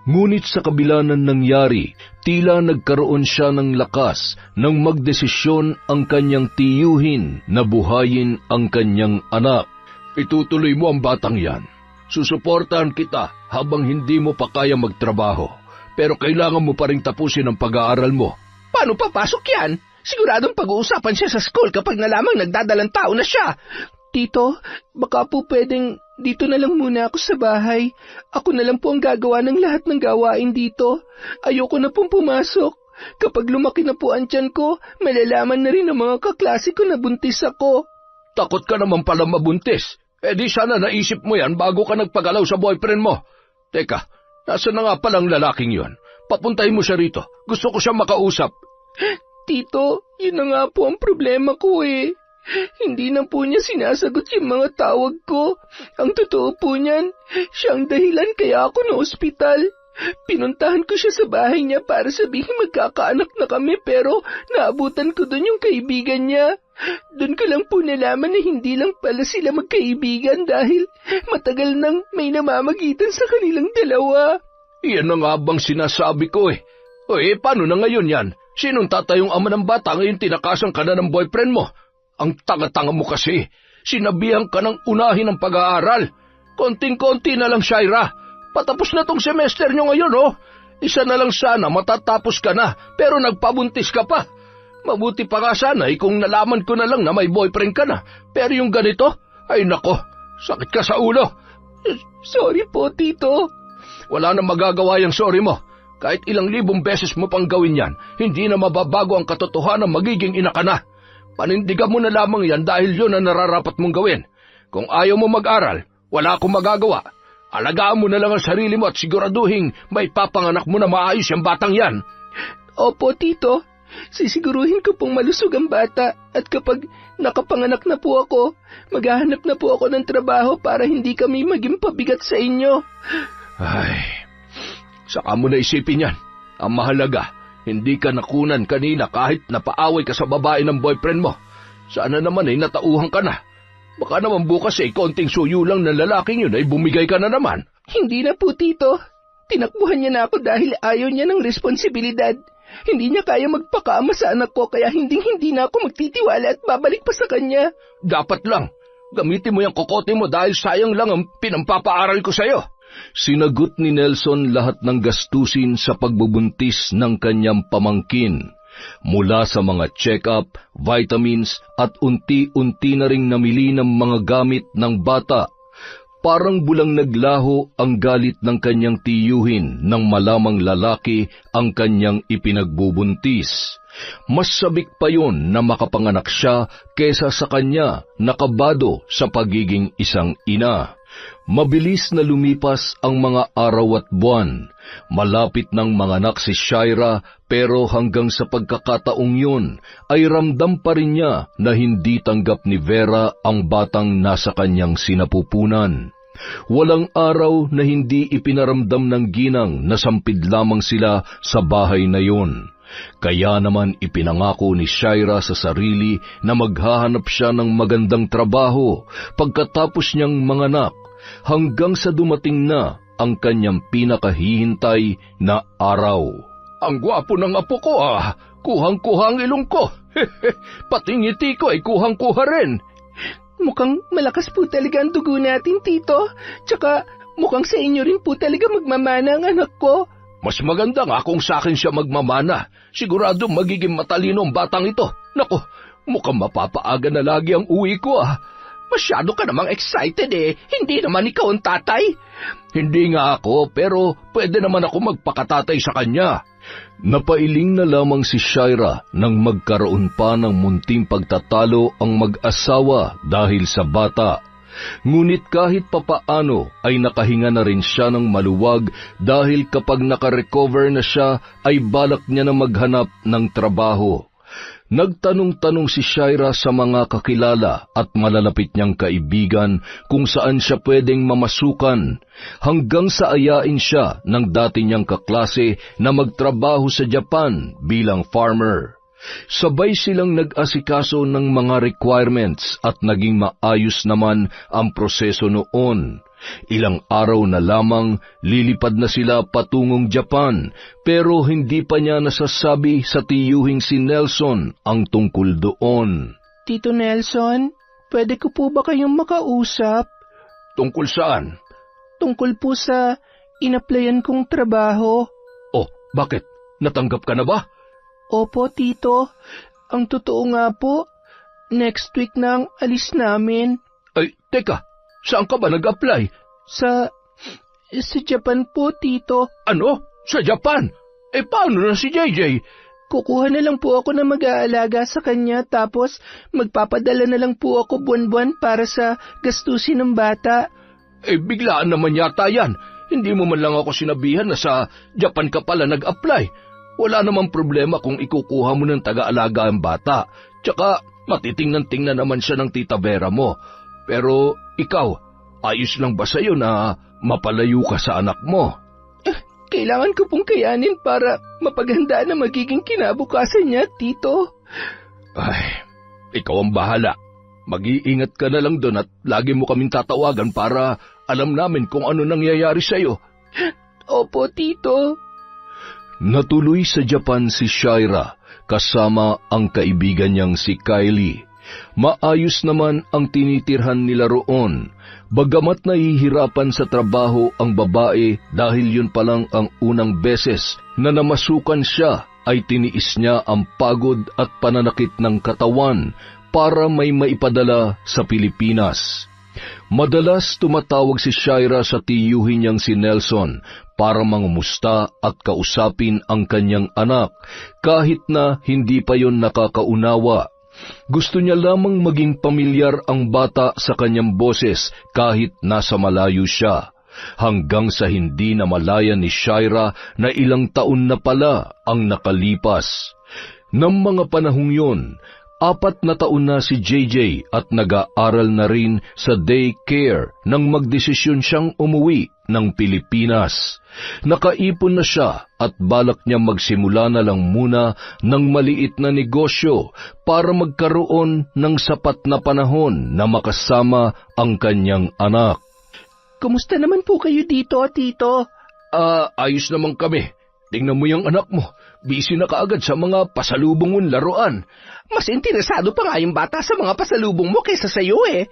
Ngunit sa kabila ng nangyari, tila nagkaroon siya ng lakas nang magdesisyon ang kanyang tiyuhin na buhayin ang kanyang anak. Itutuloy mo ang batang yan. Susuportahan kita habang hindi mo pa kaya magtrabaho. Pero kailangan mo pa rin tapusin ang pag-aaral mo. Paano papasok yan? Siguradong pag-uusapan siya sa school kapag nalamang nagdadalang tao na siya. Tito, baka po pwedeng dito na lang muna ako sa bahay. Ako na lang po ang gagawa ng lahat ng gawain dito. Ayoko na pong pumasok. Kapag lumaki na po ang tiyan ko, malalaman na rin ng mga kaklase ko na buntis ako. Takot ka naman pala mabuntis. Di sana naisip mo yan bago ka nagpagalaw sa boyfriend mo. Teka, nasa na nga palang lalaking yon? Papuntahin mo siya rito. Gusto ko siya makausap. Tito, yun na nga po ang problema ko eh. Hindi na po niya sinasagot yung mga tawag ko. Ang totoo po niyan, siyang dahilan kaya ako na ospital. Pinuntahan ko siya sa bahay niya para sabihin magkakaanak na kami pero naabutan ko doon yung kaibigan niya. Doon ko lang po nalaman na hindi lang pala sila magkaibigan dahil matagal nang may namamagitan sa kanilang dalawa. Iyan na nga bang sinasabi ko eh. Paano na ngayon yan? Sinong tatayong ama ng bata ngayon tinakasan ka na ng boyfriend mo? Ang tanga-tanga mo kasi. Sinabihan ka ng unahin ang pag-aaral. Konting-konti na lang, Shaira. Patapos na tong semester nyo ngayon, oh. Isa na lang sana, matatapos ka na, pero nagpabuntis ka pa. Mabuti pa nga sana kung nalaman ko na lang na may boyfriend ka na. Pero yung ganito, ay nako, sakit ka sa ulo. Sorry po, Tito. Wala nang magagawa yung sorry mo. Kahit ilang libong beses mo pang gawin yan, hindi na mababago ang katotohanan magiging ina ka na. Panindigan mo na lamang yan dahil yun ang nararapat mong gawin. Kung ayaw mo mag-aral, wala akong magagawa. Alagaan mo na lang ang sarili mo at siguraduhin may papanganak mo na maayos yung batang yan. Opo, Tito. Sisiguruhin ko pong malusog ang bata at kapag nakapanganak na po ako, maghahanap na po ako ng trabaho para hindi kami maging pabigat sa inyo. Ay, saka mo na isipin yan. Ang mahalaga, hindi ka nakunan kanina kahit napaaway ka sa babae ng boyfriend mo. Sana naman natauhan ka na. Baka naman bukas konting suyo lang ng lalaking yun ay bumigay ka na naman. Hindi na po, Tito. Tinakbuhan niya na ako dahil ayaw niya ng responsibilidad. Hindi niya kaya magpakaama sa anak ko kaya hindi na ako magtitiwala at babalik pa sa kanya. Dapat lang. Gamitin mo yung kokote mo dahil sayang lang ang pinampapaaral ko sa'yo. Sinagot ni Nelson lahat ng gastusin sa pagbubuntis ng kanyang pamangkin. Mula sa mga check-up, vitamins at unti-unti na ring namili ng mga gamit ng bata. Parang bulang naglaho ang galit ng kanyang tiyuhin nang malamang lalaki ang kanyang ipinagbubuntis. Mas sabik pa yon na makapanganak siya kesa sa kanya nakabado sa pagiging isang ina. Mabilis na lumipas ang mga araw at buwan. Malapit nang manganak si Shaira pero hanggang sa pagkakataong yun ay ramdam pa rin niya na hindi tanggap ni Vera ang batang nasa kanyang sinapupunan. Walang araw na hindi ipinaramdam ng ginang na sampid lamang sila sa bahay na yun. Kaya naman ipinangako ni Shaira sa sarili na maghahanap siya ng magandang trabaho pagkatapos niyang manganak hanggang sa dumating na ang kanyang pinakahihintay na araw. Ang gwapo ng apo ko kuhang-kuha ang ilong ko. Pati ngiti ko ay kuhang-kuha rin. Mukhang malakas po talaga ang dugo natin, Tito. Tsaka mukhang sa inyo rin po talaga magmamana ang anak ko. Mas maganda nga kung sa akin siya magmamana. Sigurado magiging matalino ang batang ito. Naku, mukhang mapapaaga na lagi ang uwi ko Masyado ka namang excited Hindi naman ikaw ang tatay. Hindi nga ako, pero pwede naman ako magpakatatay sa kanya. Napailing na lamang si Shaira nang magkaroon pa ng munting pagtatalo ang mag-asawa dahil sa bata. Ngunit kahit papaano ay nakahinga na rin siya ng maluwag dahil kapag nakarecover na siya ay balak niya na maghanap ng trabaho. Nagtanong-tanong si Shaira sa mga kakilala at malalapit niyang kaibigan kung saan siya pwedeng mamasukan hanggang sa ayain siya ng dati niyang kaklase na magtrabaho sa Japan bilang farmer. Sabay silang nag-asikaso ng mga requirements at naging maayos naman ang proseso noon. Ilang araw na lamang lilipad na sila patungong Japan pero hindi pa niya nasasabi sa tiyuhing si Nelson ang tungkol doon. Tito Nelson, pwede ko po ba kayong makausap? Tungkol saan? Tungkol po sa inaplayan kong trabaho. Oh, bakit? Natanggap ka na ba? Opo, Tito. Ang totoo nga po, next week na ang alis namin. Ay, teka, saan ka ba nag-apply? Sa Japan po, Tito. Ano? Sa Japan? Paano na si JJ? Kukuha na lang po ako na mag-aalaga sa kanya tapos magpapadala na lang po ako buwan-buwan para sa gastusin ng bata. Biglaan naman yata yan. Hindi mo man lang ako sinabihan na sa Japan ka pala nag-apply. Wala namang problema kung ikukuha mo ng taga-alaga ang bata. Tsaka matitingnan-tingnan naman siya ng tita Vera mo. Pero ikaw, ayos lang ba sa'yo na mapalayo ka sa anak mo? Kailangan ko pong kayanin para mapaghanda na magiging kinabukasan niya, Tito. Ay, ikaw ang bahala. Mag-iingat ka na lang doon at lagi mo kaming tatawagan para alam namin kung ano nangyayari sa'yo. Opo, Tito. Natuloy sa Japan si Shaira kasama ang kaibigan niyang si Kylie. Maayos naman ang tinitirhan nila roon. Bagamat nahihirapan sa trabaho ang babae dahil yun palang ang unang beses na namasukan siya, ay tiniis niya ang pagod at pananakit ng katawan para may maipadala sa Pilipinas. Madalas tumatawag si Shaira sa tiyuhin niyang si Nelson para mangumusta at kausapin ang kanyang anak kahit na hindi pa yon nakakaunawa. Gusto niya lamang maging pamilyar ang bata sa kanyang boses kahit nasa malayo siya, hanggang sa hindi na malaya ni Shaira na ilang taon na pala ang nakalipas. Nang mga panahong yon, 4 na taon na si JJ at nag-aaral na rin sa daycare nang magdesisyon siyang umuwi ng Pilipinas. Nakaipon na siya at balak niya magsimula na lang muna ng maliit na negosyo para magkaroon ng sapat na panahon na makasama ang kanyang anak. Kumusta naman po kayo dito, Tito? Ayos naman kami. Tingnan mo yung anak mo. Busy na kaagad sa mga pasalubong mong laruan. Mas interesado pa nga yung bata sa mga pasalubong mo kaysa sa'yo eh.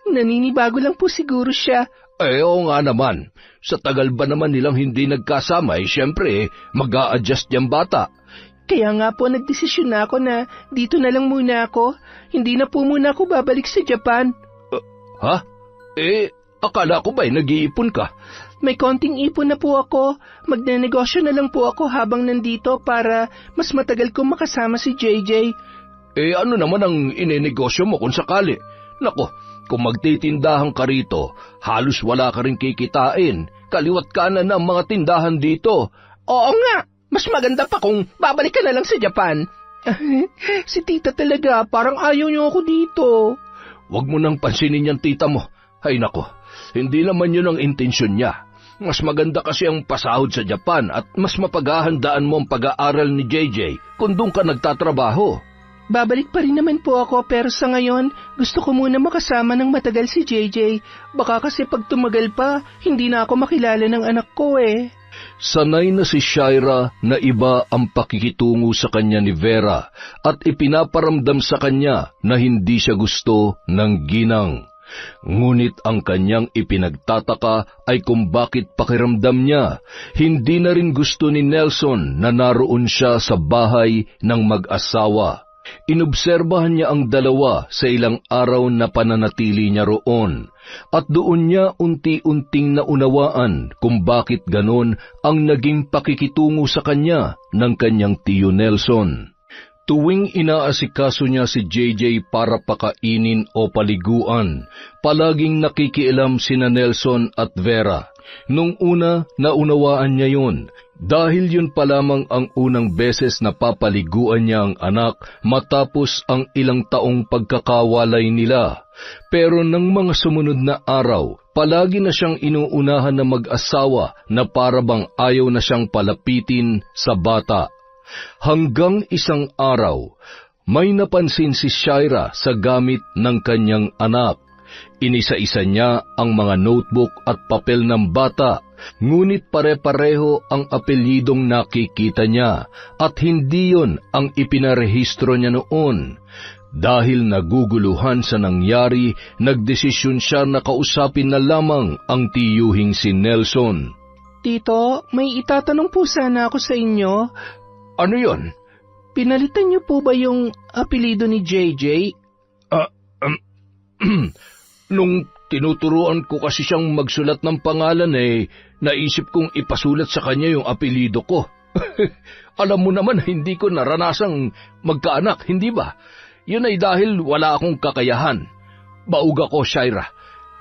Naninibago lang po siguro siya. Oo nga naman. Sa tagal ba naman nilang hindi nagkasama, syempre, mag-a-adjust yung bata. Kaya nga po nagdesisyon na ako na dito na lang muna ako. Hindi na po muna ako babalik sa Japan. Ha? Akala ko ba'y nag-iipon ka? May konting ipon na po ako. Magnenegosyo na lang po ako habang nandito para mas matagal kong makasama si JJ. Ano naman ang inenegosyo mo kung sakali? Nako, kung magtitindahan ka rito, halos wala ka rin kikitain. Kaliwat kanan ng mga tindahan dito. Oo nga, mas maganda pa kung babalik ka na lang sa Japan. Si tita talaga, parang ayaw niyo ako dito. Huwag mo nang pansinin yung tita mo. Ay nako, hindi naman yun ang intensyon niya. Mas maganda kasi ang pasahod sa Japan at mas mapaghahandaan mo ang pag-aaral ni JJ kung doon ka nagtatrabaho. Babalik pa rin naman po ako pero sa ngayon, gusto ko muna makasama ng matagal si JJ. Baka kasi pag tumagal pa, hindi na ako makilala ng anak ko eh. Sanay na si Shaira na iba ang pakikitungo sa kanya ni Vera at ipinaparamdam sa kanya na hindi siya gusto ng ginang. Ngunit ang kanyang ipinagtataka ay kung bakit pakiramdam niya hindi na rin gusto ni Nelson na naroon siya sa bahay ng mag-asawa. Inobserbahan niya ang dalawa sa ilang araw na pananatili niya roon at doon niya unti-unting naunawaan kung bakit ganon ang naging pakikitungo sa kanya ng kanyang tiyo Nelson. Tuwing inaasikaso niya si JJ para pakainin o paliguan, palaging nakikialam sina Nelson at Vera. Nung una, naunawaan niya yun, dahil yun pa lamang ang unang beses na papaliguan niya ang anak matapos ang ilang taong pagkakawalay nila. Pero ng mga sumunod na araw, palagi na siyang inuunahan na mag-asawa na parabang ayaw na siyang palapitin sa bata. Hanggang isang araw, may napansin si Shaira sa gamit ng kanyang anak. Inisa-isa niya ang mga notebook at papel ng bata, ngunit pare-pareho ang apelyidong nakikita niya at hindi yon ang ipinarehistro niya noon. Dahil naguguluhan sa nangyari, nagdesisyon siya na kausapin na lamang ang tiyuhing si Nelson. Tito, may itatanong po sana ako sa inyo. Ano yon? Pinalitan niyo po ba yung apelido ni JJ? Nung tinuturuan ko kasi siyang magsulat ng pangalan naisip kong ipasulat sa kanya yung apelido ko. Alam mo naman hindi ko naranasang magkaanak, hindi ba? Yun ay dahil wala akong kakayahan. Baug ako, Shaira.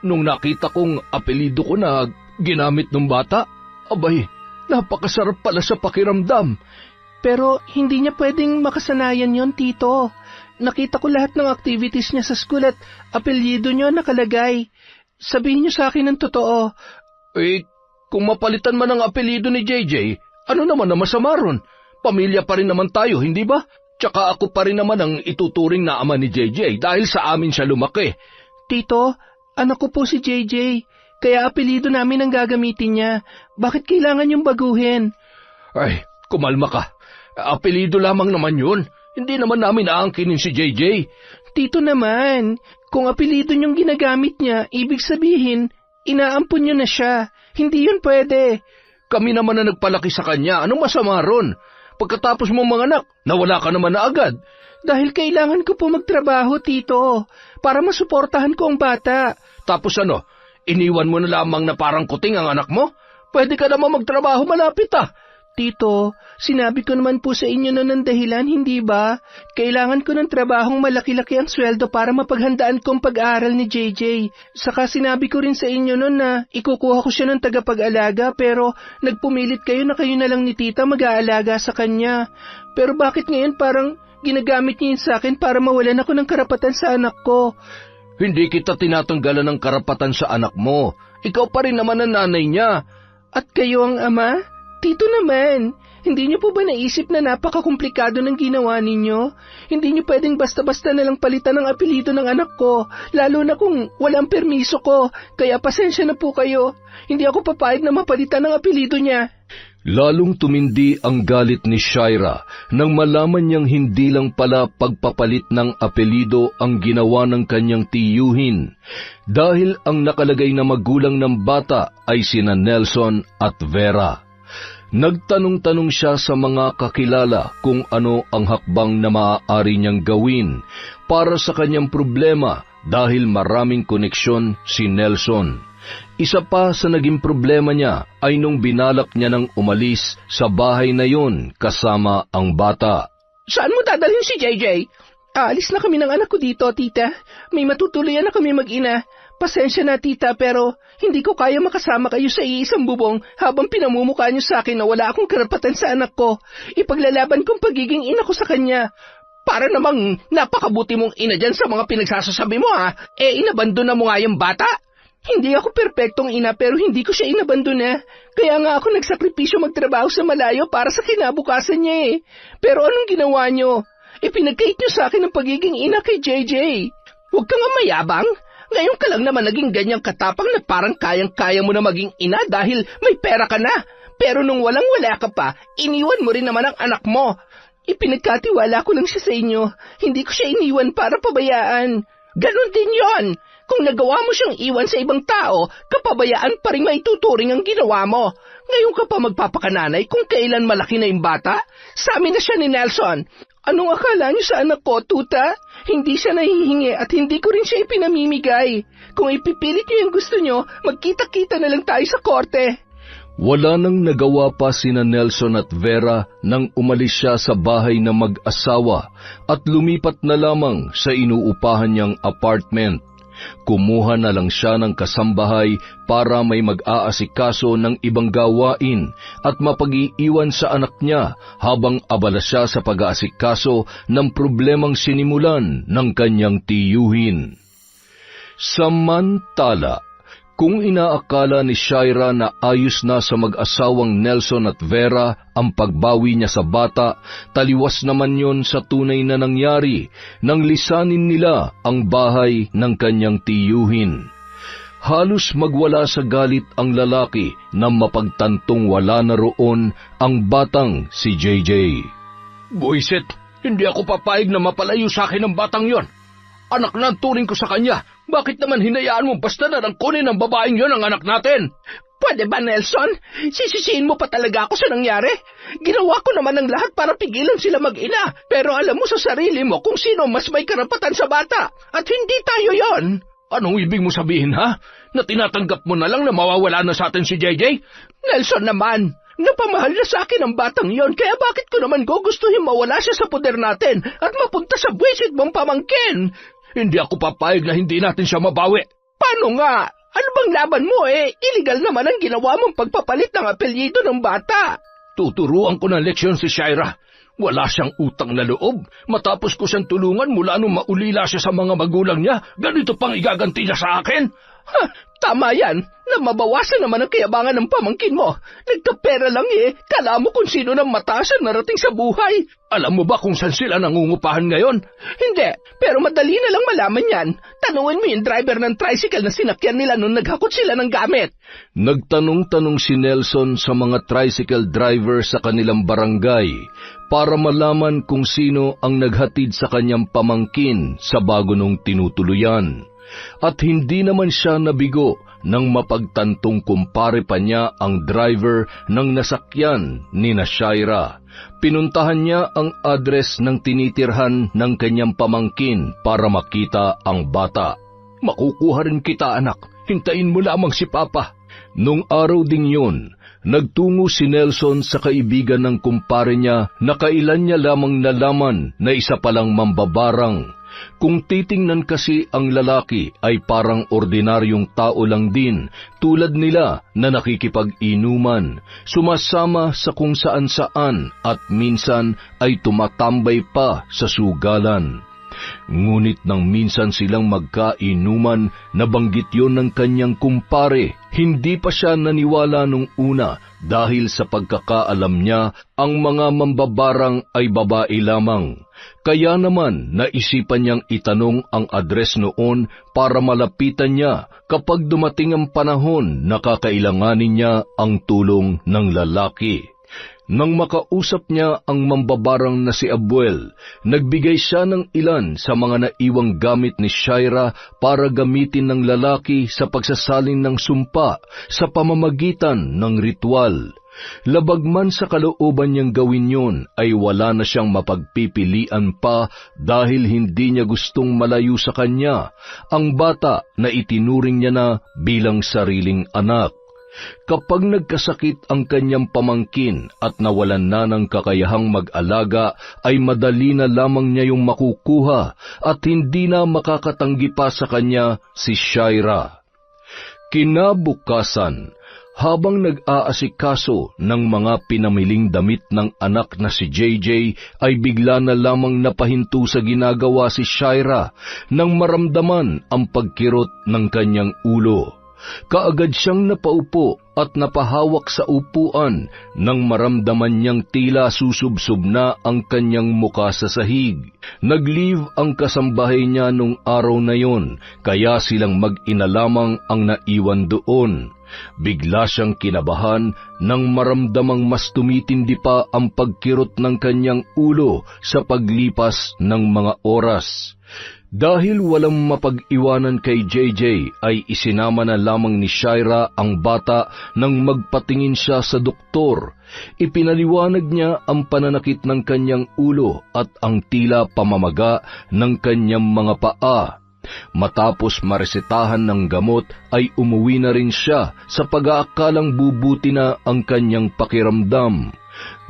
Nung nakita kong apelido ko na ginamit ng bata, abay, napakasarap pala sa pakiramdam. Pero hindi niya pwedeng makasanayan yon, Tito. Nakita ko lahat ng activities niya sa school at apelyido niyo nakalagay. Sabihin niyo sa akin ng totoo. Kung mapalitan man ang apelyido ni JJ, ano naman na masama ron? Pamilya pa rin naman tayo, hindi ba? Tsaka ako pa rin naman ang ituturing na ama ni JJ dahil sa amin siya lumaki. Tito, anak ko po si JJ. Kaya apelyido namin ang gagamitin niya. Bakit kailangan yung baguhin? Ay, kumalma ka. Apelido lamang naman yun. Hindi naman namin aangkinin si JJ. Tito naman, kung apelido niyong ginagamit niya, ibig sabihin, inaampun niyo na siya. Hindi yun pwede. Kami naman na nagpalaki sa kanya. Anong masama ron? Pagkatapos mong manganak, nawala ka naman na agad. Dahil kailangan ko po magtrabaho, Tito, para masuportahan ko ang bata. Tapos ano, iniwan mo na lamang na parang kuting ang anak mo? Pwede ka naman magtrabaho malapit Tito, sinabi ko naman po sa inyo noon ng dahilan, hindi ba? Kailangan ko ng trabahong malaki-laki ang sweldo para mapaghandaan ko ang pag-aaral ni JJ. Saka sinabi ko rin sa inyo noon na ikukuha ko siya ng tagapag-alaga pero nagpumilit kayo na kayo na lang ni tita mag-aalaga sa kanya. Pero bakit ngayon parang ginagamit niyo yun sa akin para mawalan ako ng karapatan sa anak ko? Hindi kita tinatanggalan ng karapatan sa anak mo. Ikaw pa rin naman ang nanay niya. At kayo ang ama? Tito naman, Hindi niyo po ba naisip na napakakomplikado ng ginawa ninyo? Hindi niyo pwedeng basta-basta nalang palitan ng apelyido ng anak ko, lalo na kung walang permiso ko. Kaya pasensya na po kayo. Hindi ako papayag na mapalitan ng apelyido niya. Lalong tumindi ang galit ni Shaira nang malaman niyang hindi lang pala pagpapalit ng apelyido ang ginawa ng kanyang tiyuhin, dahil ang nakalagay na magulang ng bata ay sina Nelson at Vera. Nagtanong-tanong siya sa mga kakilala kung ano ang hakbang na maaari niyang gawin para sa kanyang problema dahil maraming koneksyon si Nelson. Isa pa sa naging problema niya ay nung binalak niya nang umalis sa bahay na yon kasama ang bata. Saan mo dadalhin si JJ? Aalis na kami ng anak ko dito, tita. May matutuluyan na kami mag-ina. Pasensya na, tita, pero hindi ko kaya makasama kayo sa iisang bubong habang pinamumukha niyo sa akin na wala akong karapatan sa anak ko. Ipaglalaban kong pagiging ina ko sa kanya. Para namang napakabuti mong ina dyan sa mga pinagsasasabi mo, ha? Inabandona mo nga yung bata? Hindi ako perpektong ina pero hindi ko siya inabandona. Kaya nga ako nagsakripisyo magtrabaho sa malayo para sa kinabukasan niya eh. Pero anong ginawa niyo? Ipinagkait niyo sa akin ang pagiging ina kay JJ. Huwag ka nga mayabang. Ngayon ka lang naman naging ganyang katapang na parang kayang-kaya mo na maging ina dahil may pera ka na. Pero nung walang-wala ka pa, iniwan mo rin naman ang anak mo. Ipinagkatiwala ko lang siya sa inyo. Hindi ko siya iniwan para pabayaan. Ganon din yon. Kung nagawa mo siyang iwan sa ibang tao, kapabayaan pa rin maituturing ang ginawa mo. Ngayon ka pa magpapakananay kung kailan malaki na yung bata? Sa amin na siya ni Nelson. Anong akala niyo sa anak ko, tuta? Hindi siya nahihingi at hindi ko rin siya ipinamimigay. Kung ipipilit niyo yung gusto niyo, magkita-kita na lang tayo sa korte. Wala nang nagawa pa sina Nelson at Vera nang umalis siya sa bahay na mag-asawa at lumipat na lamang sa inuupahan niyang apartment. Kumuha na lang siya ng kasambahay para may mag-aasikaso ng ibang gawain at mapag-iiwan sa anak niya habang abala siya sa pag-aasikaso ng problemang sinimulan ng kanyang tiyuhin. Samantala, kung inaakala ni Shaira na ayos na sa mag-asawang Nelson at Vera ang pagbawi niya sa bata, taliwas naman yon sa tunay na nangyari nang lisanin nila ang bahay ng kanyang tiyuhin. Halos magwala sa galit ang lalaki nang mapagtantong wala na roon ang batang si JJ. Buisit, hindi ako papayag na mapalayo sa akin ang batang yon. Anak na ang turing ko sa kanya. Bakit naman hinayaan mo basta na lang kunin ng babaeng yon ang anak natin? Pwede ba, Nelson? Sisisihin mo pa talaga ako sa nangyari? Ginawa ko naman ang lahat para pigilan sila mag-ina. Pero alam mo sa sarili mo kung sino mas may karapatan sa bata. At hindi tayo yon. Anong ibig mo sabihin, ha? Na tinatanggap mo na lang na mawawala na sa atin si JJ? Nelson naman, napamahal na sa akin ang batang yon, kaya bakit ko naman gugustuhin mawala siya sa poder natin at mapunta sa buwisit mong pamangkin? Hindi ako papayag na hindi natin siya mabawi. Paano nga? Ano bang laban mo Illegal naman ang ginawa mong pagpapalit ng apelyido ng bata. Tuturuan ko ng leksyon si Shaira. Wala siyang utang na loob. Matapos ko siyang tulungan mula nung maulila siya sa mga magulang niya, ganito pang igaganti niya sa akin? Tama yan, na mabawasan naman ang kayabangan ng pamangkin mo. Nagkapera lang kala mo kung sino ng mataas ang narating sa buhay. Alam mo ba kung saan sila nangungupahan ngayon? Hindi, pero madali na lang malaman yan. Tanungin mo yung driver ng tricycle na sinakyan nila nung naghakot sila ng gamit. Nagtanong-tanong si Nelson sa mga tricycle driver sa kanilang barangay para malaman kung sino ang naghatid sa kanyang pamangkin sa bago nung tinutuluyan. At hindi naman siya nabigo nang mapagtantong kumpare pa niya ang driver ng nasakyan ni Shaira. Pinuntahan niya ang address ng tinitirhan ng kanyang pamangkin para makita ang bata. Makukuha rin kita, anak. Hintayin mo lamang si Papa. Nung araw ding yun, nagtungo si Nelson sa kaibigan ng kumpare niya na kailan niya lamang nalaman na isa palang mambabarang. Kung titingnan kasi ang lalaki ay parang ordinaryong tao lang din, tulad nila na nakikipag-inuman, sumasama sa kung saan-saan at minsan ay tumatambay pa sa sugalan. Ngunit nang minsan silang magkainuman, nabanggit yon ng kanyang kumpare. Hindi pa siya naniwala nung una dahil sa pagkakaalam niya ang mga mambabarang ay babae lamang. Kaya naman naisipan niyang itanong ang address noon para malapitan niya kapag dumating ang panahon na kakailanganin niya ang tulong ng lalaki. Nang makausap niya ang mambabarang na si Abuel, nagbigay siya ng ilan sa mga naiwang gamit ni Shaira para gamitin ng lalaki sa pagsasalin ng sumpa sa pamamagitan ng ritual. Labag man sa kalooban niyang gawin yon, ay wala na siyang mapagpipilian pa dahil hindi niya gustong malayo sa kanya ang bata na itinuring niya na bilang sariling anak. Kapag nagkasakit ang kanyang pamangkin at nawalan na ng kakayahang mag-alaga, ay madali na lamang niya yung makukuha at hindi na makakatanggi pa sa kanya si Shaira. Kinabukasan, habang nag-aasikaso ng mga pinamiling damit ng anak na si JJ, ay bigla na lamang napahinto sa ginagawa si Shaira nang maramdaman ang pagkirot ng kanyang ulo. Kaagad siyang napaupo at napahawak sa upuan nang maramdaman niyang tila susubsob na ang kanyang muka sa sahig. Nag-leave ang kasambahay niya nung araw na yon, kaya silang mag-ina lamang ang naiwan doon. Bigla siyang kinabahan nang maramdamang mas tumitindi pa ang pagkirot ng kanyang ulo sa paglipas ng mga oras. Dahil walang mapag-iwanan kay JJ, ay isinama na lamang ni Shaira ang bata nang magpatingin siya sa doktor. Ipinaliwanag niya ang pananakit ng kanyang ulo at ang tila pamamaga ng kanyang mga paa. Matapos maresetahan ng gamot, ay umuwi na rin siya sa pag-aakalang bubuti na ang kanyang pakiramdam.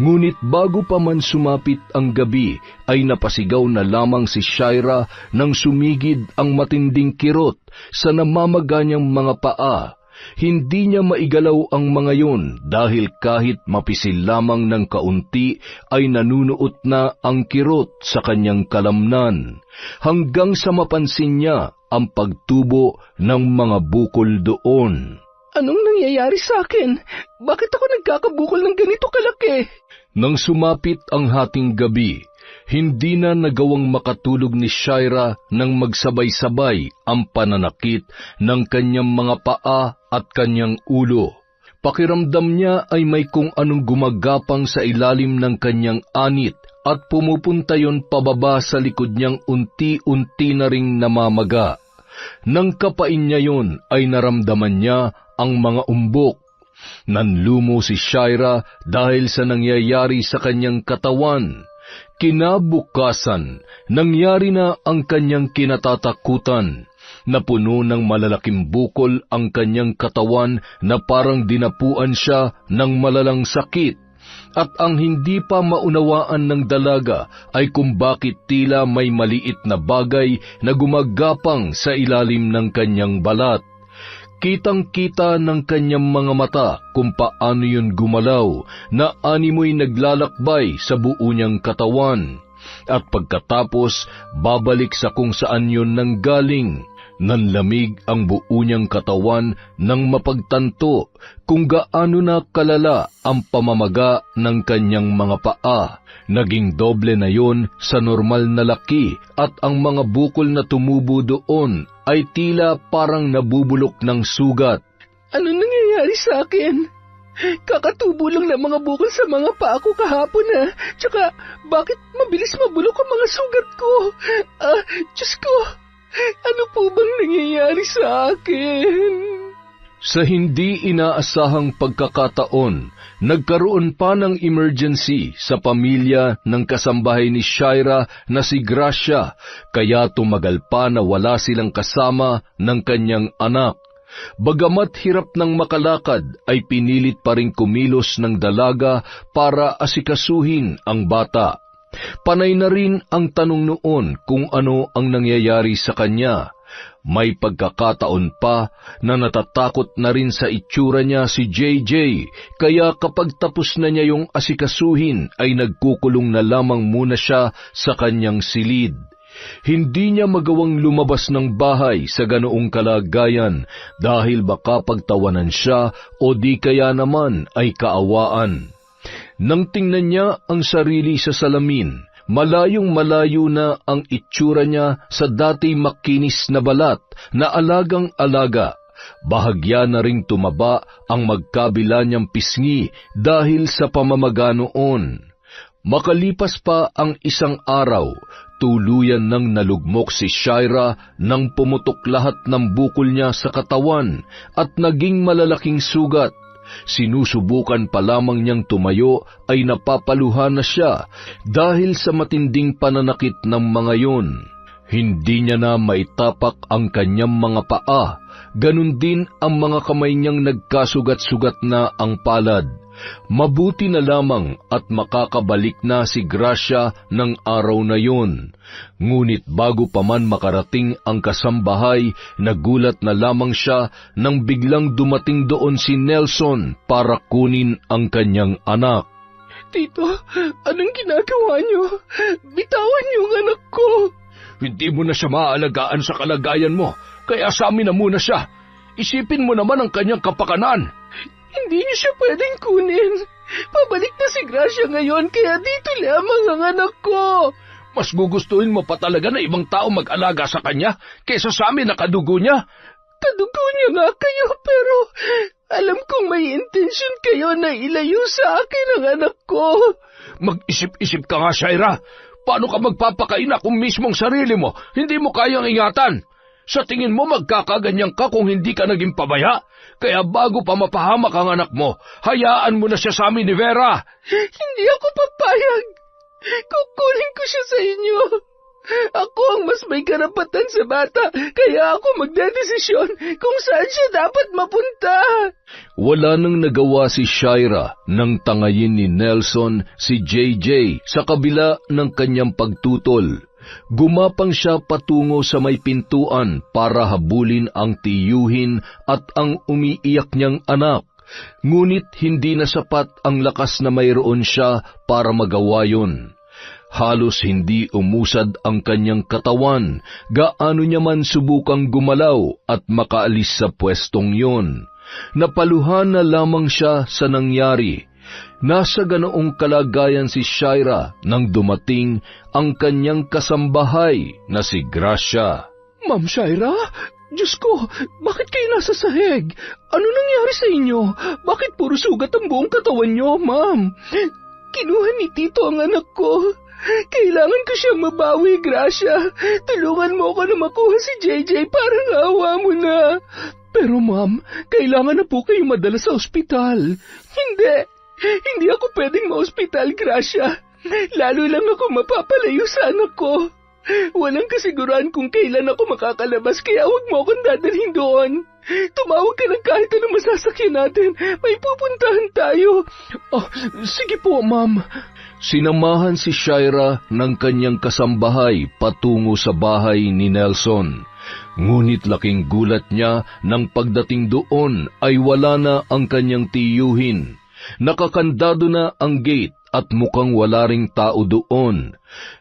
Ngunit bago pa man sumapit ang gabi, ay napasigaw na lamang si Shaira nang sumigid ang matinding kirot sa namamaga niyang mga paa. Hindi niya maigalaw ang mga yon dahil kahit mapisil lamang ng kaunti ay nanunuot na ang kirot sa kanyang kalamnan, hanggang sa mapansin niya ang pagtubo ng mga bukol doon. Anong nangyayari sa akin? Bakit ako nagkakabukol ng ganito kalaki? Nang sumapit ang hating gabi, hindi na nagawang makatulog ni Shaira nang magsabay-sabay ang pananakit ng kanyang mga paa at kanyang ulo. Pakiramdam niya ay may kung anong gumagapang sa ilalim ng kanyang anit at pumupunta yon pababa sa likod niyang unti-unti na ring namamaga. Nang kapain niya yon, ay naramdaman niya ang mga umbok. Nanlumo si Shaira dahil sa nangyayari sa kanyang katawan. Kinabukasan, nangyari na ang kanyang kinatatakutan. Napuno ng malalaking bukol ang kanyang katawan na parang dinapuan siya ng malalang sakit. At ang hindi pa maunawaan ng dalaga ay kung bakit tila may maliit na bagay na gumagapang sa ilalim ng kanyang balat. Kitang-kita ng kanyang mga mata kung paano yun gumalaw, na animoy naglalakbay sa buo niyang katawan. At pagkatapos, babalik sa kung saan yun nanggaling. Nanlamig ang buo niyang katawan nang mapagtanto kung gaano na kalala ang pamamaga ng kanyang mga paa. Naging doble na yon sa normal na laki at ang mga bukol na tumubo doon ay tila parang nabubulok ng sugat. Ano nangyayari sa akin? Kakatubo lang ng mga bukol sa mga paa ko kahapon na. Tsaka bakit mabilis mabulok ang mga sugat ko? Diyos ko! Ano po bang nangyayari sa akin? Sa hindi inaasahang pagkakataon, nagkaroon pa ng emergency sa pamilya ng kasambahay ni Shaira na si Gracia, kaya tumagal pa na wala silang kasama ng kanyang anak. Bagamat hirap ng makalakad, ay pinilit pa rin kumilos ng dalaga para asikasuhin ang bata. Panay na rin ang tanong noon kung ano ang nangyayari sa kanya. May pagkakataon pa na natatakot na rin sa itsura niya si JJ, kaya kapag tapos na niya yung asikasuhin ay nagkukulong na lamang muna siya sa kanyang silid. Hindi niya magawang lumabas ng bahay sa ganoong kalagayan dahil baka pagtawanan siya o di kaya naman ay kaawaan. Nang tingnan niya ang sarili sa salamin, malayong malayo na ang itsura niya sa dati makinis na balat na alagang-alaga. Bahagya na ring tumaba ang magkabila niyang pisngi dahil sa pamamaga noon. Makalipas pa ang isang araw, tuluyan nang nalugmok si Shaira nang pumutok lahat ng bukol niya sa katawan at naging malalaking sugat. Sinusubukan pa lamang niyang tumayo ay napapaluhan na siya dahil sa matinding pananakit ng mga yun. Hindi niya na maitapak ang kanyang mga paa, ganun din ang mga kamay niyang nagkasugat-sugat na ang palad. Mabuti na lamang at makakabalik na si Gracia ng araw na yun. Ngunit bago pa man makarating ang kasambahay, nagulat na lamang siya nang biglang dumating doon si Nelson para kunin ang kanyang anak. Tito, anong ginagawa niyo? Bitawan niyo ang anak ko. Hindi mo na siya maaalagaan sa kalagayan mo, kaya sa amin na muna siya. Isipin mo naman ang kanyang kapakanan. Hindi niyo siya pwedeng kunin. Pabalik na si Gracia ngayon, kaya dito lamang ang anak ko. Mas gugustuhin mo pa talaga na ibang tao mag-alaga sa kanya kaysa sa amin na kadugo niya? Kadugo niya nga kayo, pero alam kong may intensyon kayo na ilayo sa akin ang anak ko. Mag-isip-isip ka nga, Shaira. Paano ka magpapakaina kung mismong sarili mo hindi mo kayang ingatan? Sa tingin mo magkakaganyan ka kung hindi ka naging pabaya? Kaya bago pa mapahamak ang anak mo, hayaan mo na siya sa amin ni Vera. Hindi ako papayag. Kukunin ko siya sa inyo. Ako ang mas may karapatan sa bata, kaya ako magdedesisyon kung saan siya dapat mapunta. Wala nang nagawa si Shaira nang tangayin ni Nelson si JJ sa kabila ng kanyang pagtutol. Gumapang siya patungo sa may pintuan para habulin ang tiyuhin at ang umiiyak niyang anak. Ngunit hindi na sapat ang lakas na mayroon siya para magawa yun. Halos hindi umusad ang kanyang katawan, gaano niya man subukang gumalaw at makaalis sa pwestong yon. Napaluhan na lamang siya sa nangyari. Nasa ganoong kalagayan si Shaira nang dumating ang kanyang kasambahay na si Gracia. Ma'am Shaira, Diyos ko, bakit kayo nasa sahig? Ano nangyari sa inyo? Bakit puro sugat ang buong katawan niyo, ma'am? Kinuha ni Tito ang anak ko. Kailangan ko siyang mabawi, Gracia. Tulungan mo ako na makuha si JJ, parang awa mo na. Pero ma'am, kailangan na po kayo madala sa ospital. Hindi ako pwedeng ma-ospital, Gracia. Lalo lang ako mapapalayo sa anak ko. Walang kasiguran kung kailan ako makakalabas, kaya huwag mo akong dadalhin doon. Tumawag ka ng kahit anong masasakyan natin. May pupuntahan tayo. Oh, sige po, ma'am. Sinamahan si Shaira ng kanyang kasambahay patungo sa bahay ni Nelson. Ngunit laking gulat niya nang pagdating doon ay wala na ang kanyang tiyuhin. Nakakandado na ang gate at mukhang wala ring tao doon.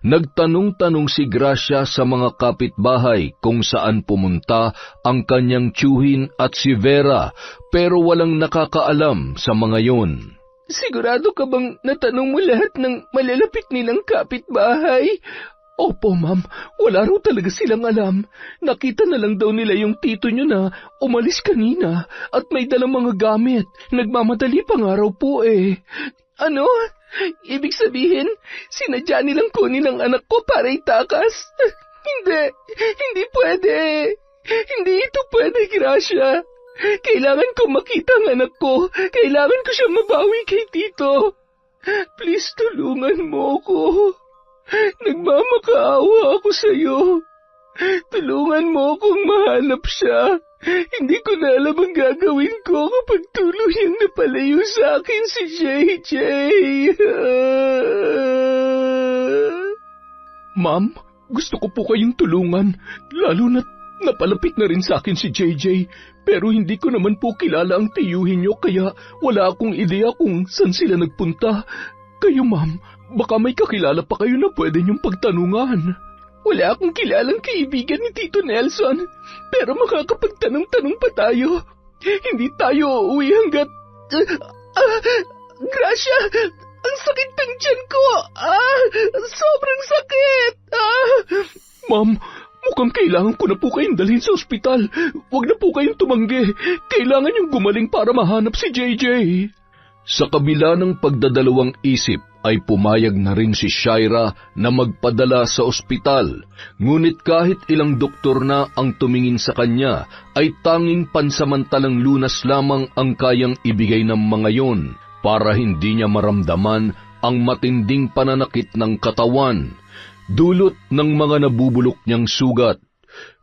Nagtanong-tanong si Gracia sa mga kapitbahay kung saan pumunta ang kanyang tiyuhin at si Vera, pero walang nakakaalam sa mga yon. Sigurado ka bang natanong mo lahat ng malalapit nilang kapitbahay? Opo, ma'am. Wala raw talaga silang alam. Nakita na lang daw nila yung tito nyo na umalis kanina at may dalang mga gamit. Nagmamadali pa nga raw po eh. Ano? Ibig sabihin, sinadya nilang kunin ang anak ko para itakas? Hindi pwede. Hindi ito pwede, Gracia. Kailangan ko makita ang anak ko. Kailangan ko siya mabawi kay Tito. Please, tulungan mo ako. Nagmamakaawa ako sa iyo. Tulungan mo akong mahanap siya. Hindi ko na alam ang gagawin ko kapag tuluyang napalayo sa akin si JJ. Ma'am, gusto ko po kayong tulungan, lalo na't napalapit na rin sa akin si JJ, pero hindi ko naman po kilala ang tiyuhin niyo kaya wala akong ideya kung saan sila nagpunta. Kayo, ma'am, baka may kakilala pa kayo na pwede niyong pagtanungan. Wala akong kilalang kaibigan ni Tito Nelson, pero makakapagtanong-tanong pa tayo. Hindi tayo uuwi hanggat... Gracia! Ang sakit ng tiyan ko! Sobrang sakit! Ma'am, mukhang kailangan ko na po kayong dalhin sa ospital. Huwag na po kayong tumanggi. Kailangan yung gumaling para mahanap si JJ. Sa kabila ng pagdadalawang isip, ay pumayag na rin si Shaira na magpadala sa ospital. Ngunit kahit ilang doktor na ang tumingin sa kanya, ay tanging pansamantalang lunas lamang ang kayang ibigay ng mga yon para hindi niya maramdaman ang matinding pananakit ng katawan, dulot ng mga nabubulok niyang sugat.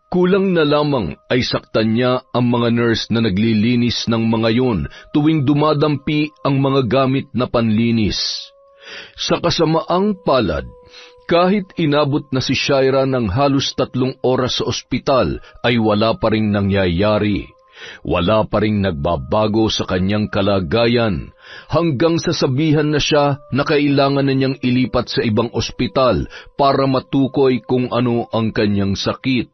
Kulang na lamang ay saktan niya ang mga nurse na naglilinis ng mga yon tuwing dumadampi ang mga gamit na panlinis. Sa kasamaang palad, kahit inabot na si Shaira ng halos 3 oras sa ospital, ay wala pa ring nangyayari. Wala pa ring nagbabago sa kanyang kalagayan, hanggang sasabihan na siya na kailangan na niyang ilipat sa ibang ospital para matukoy kung ano ang kanyang sakit.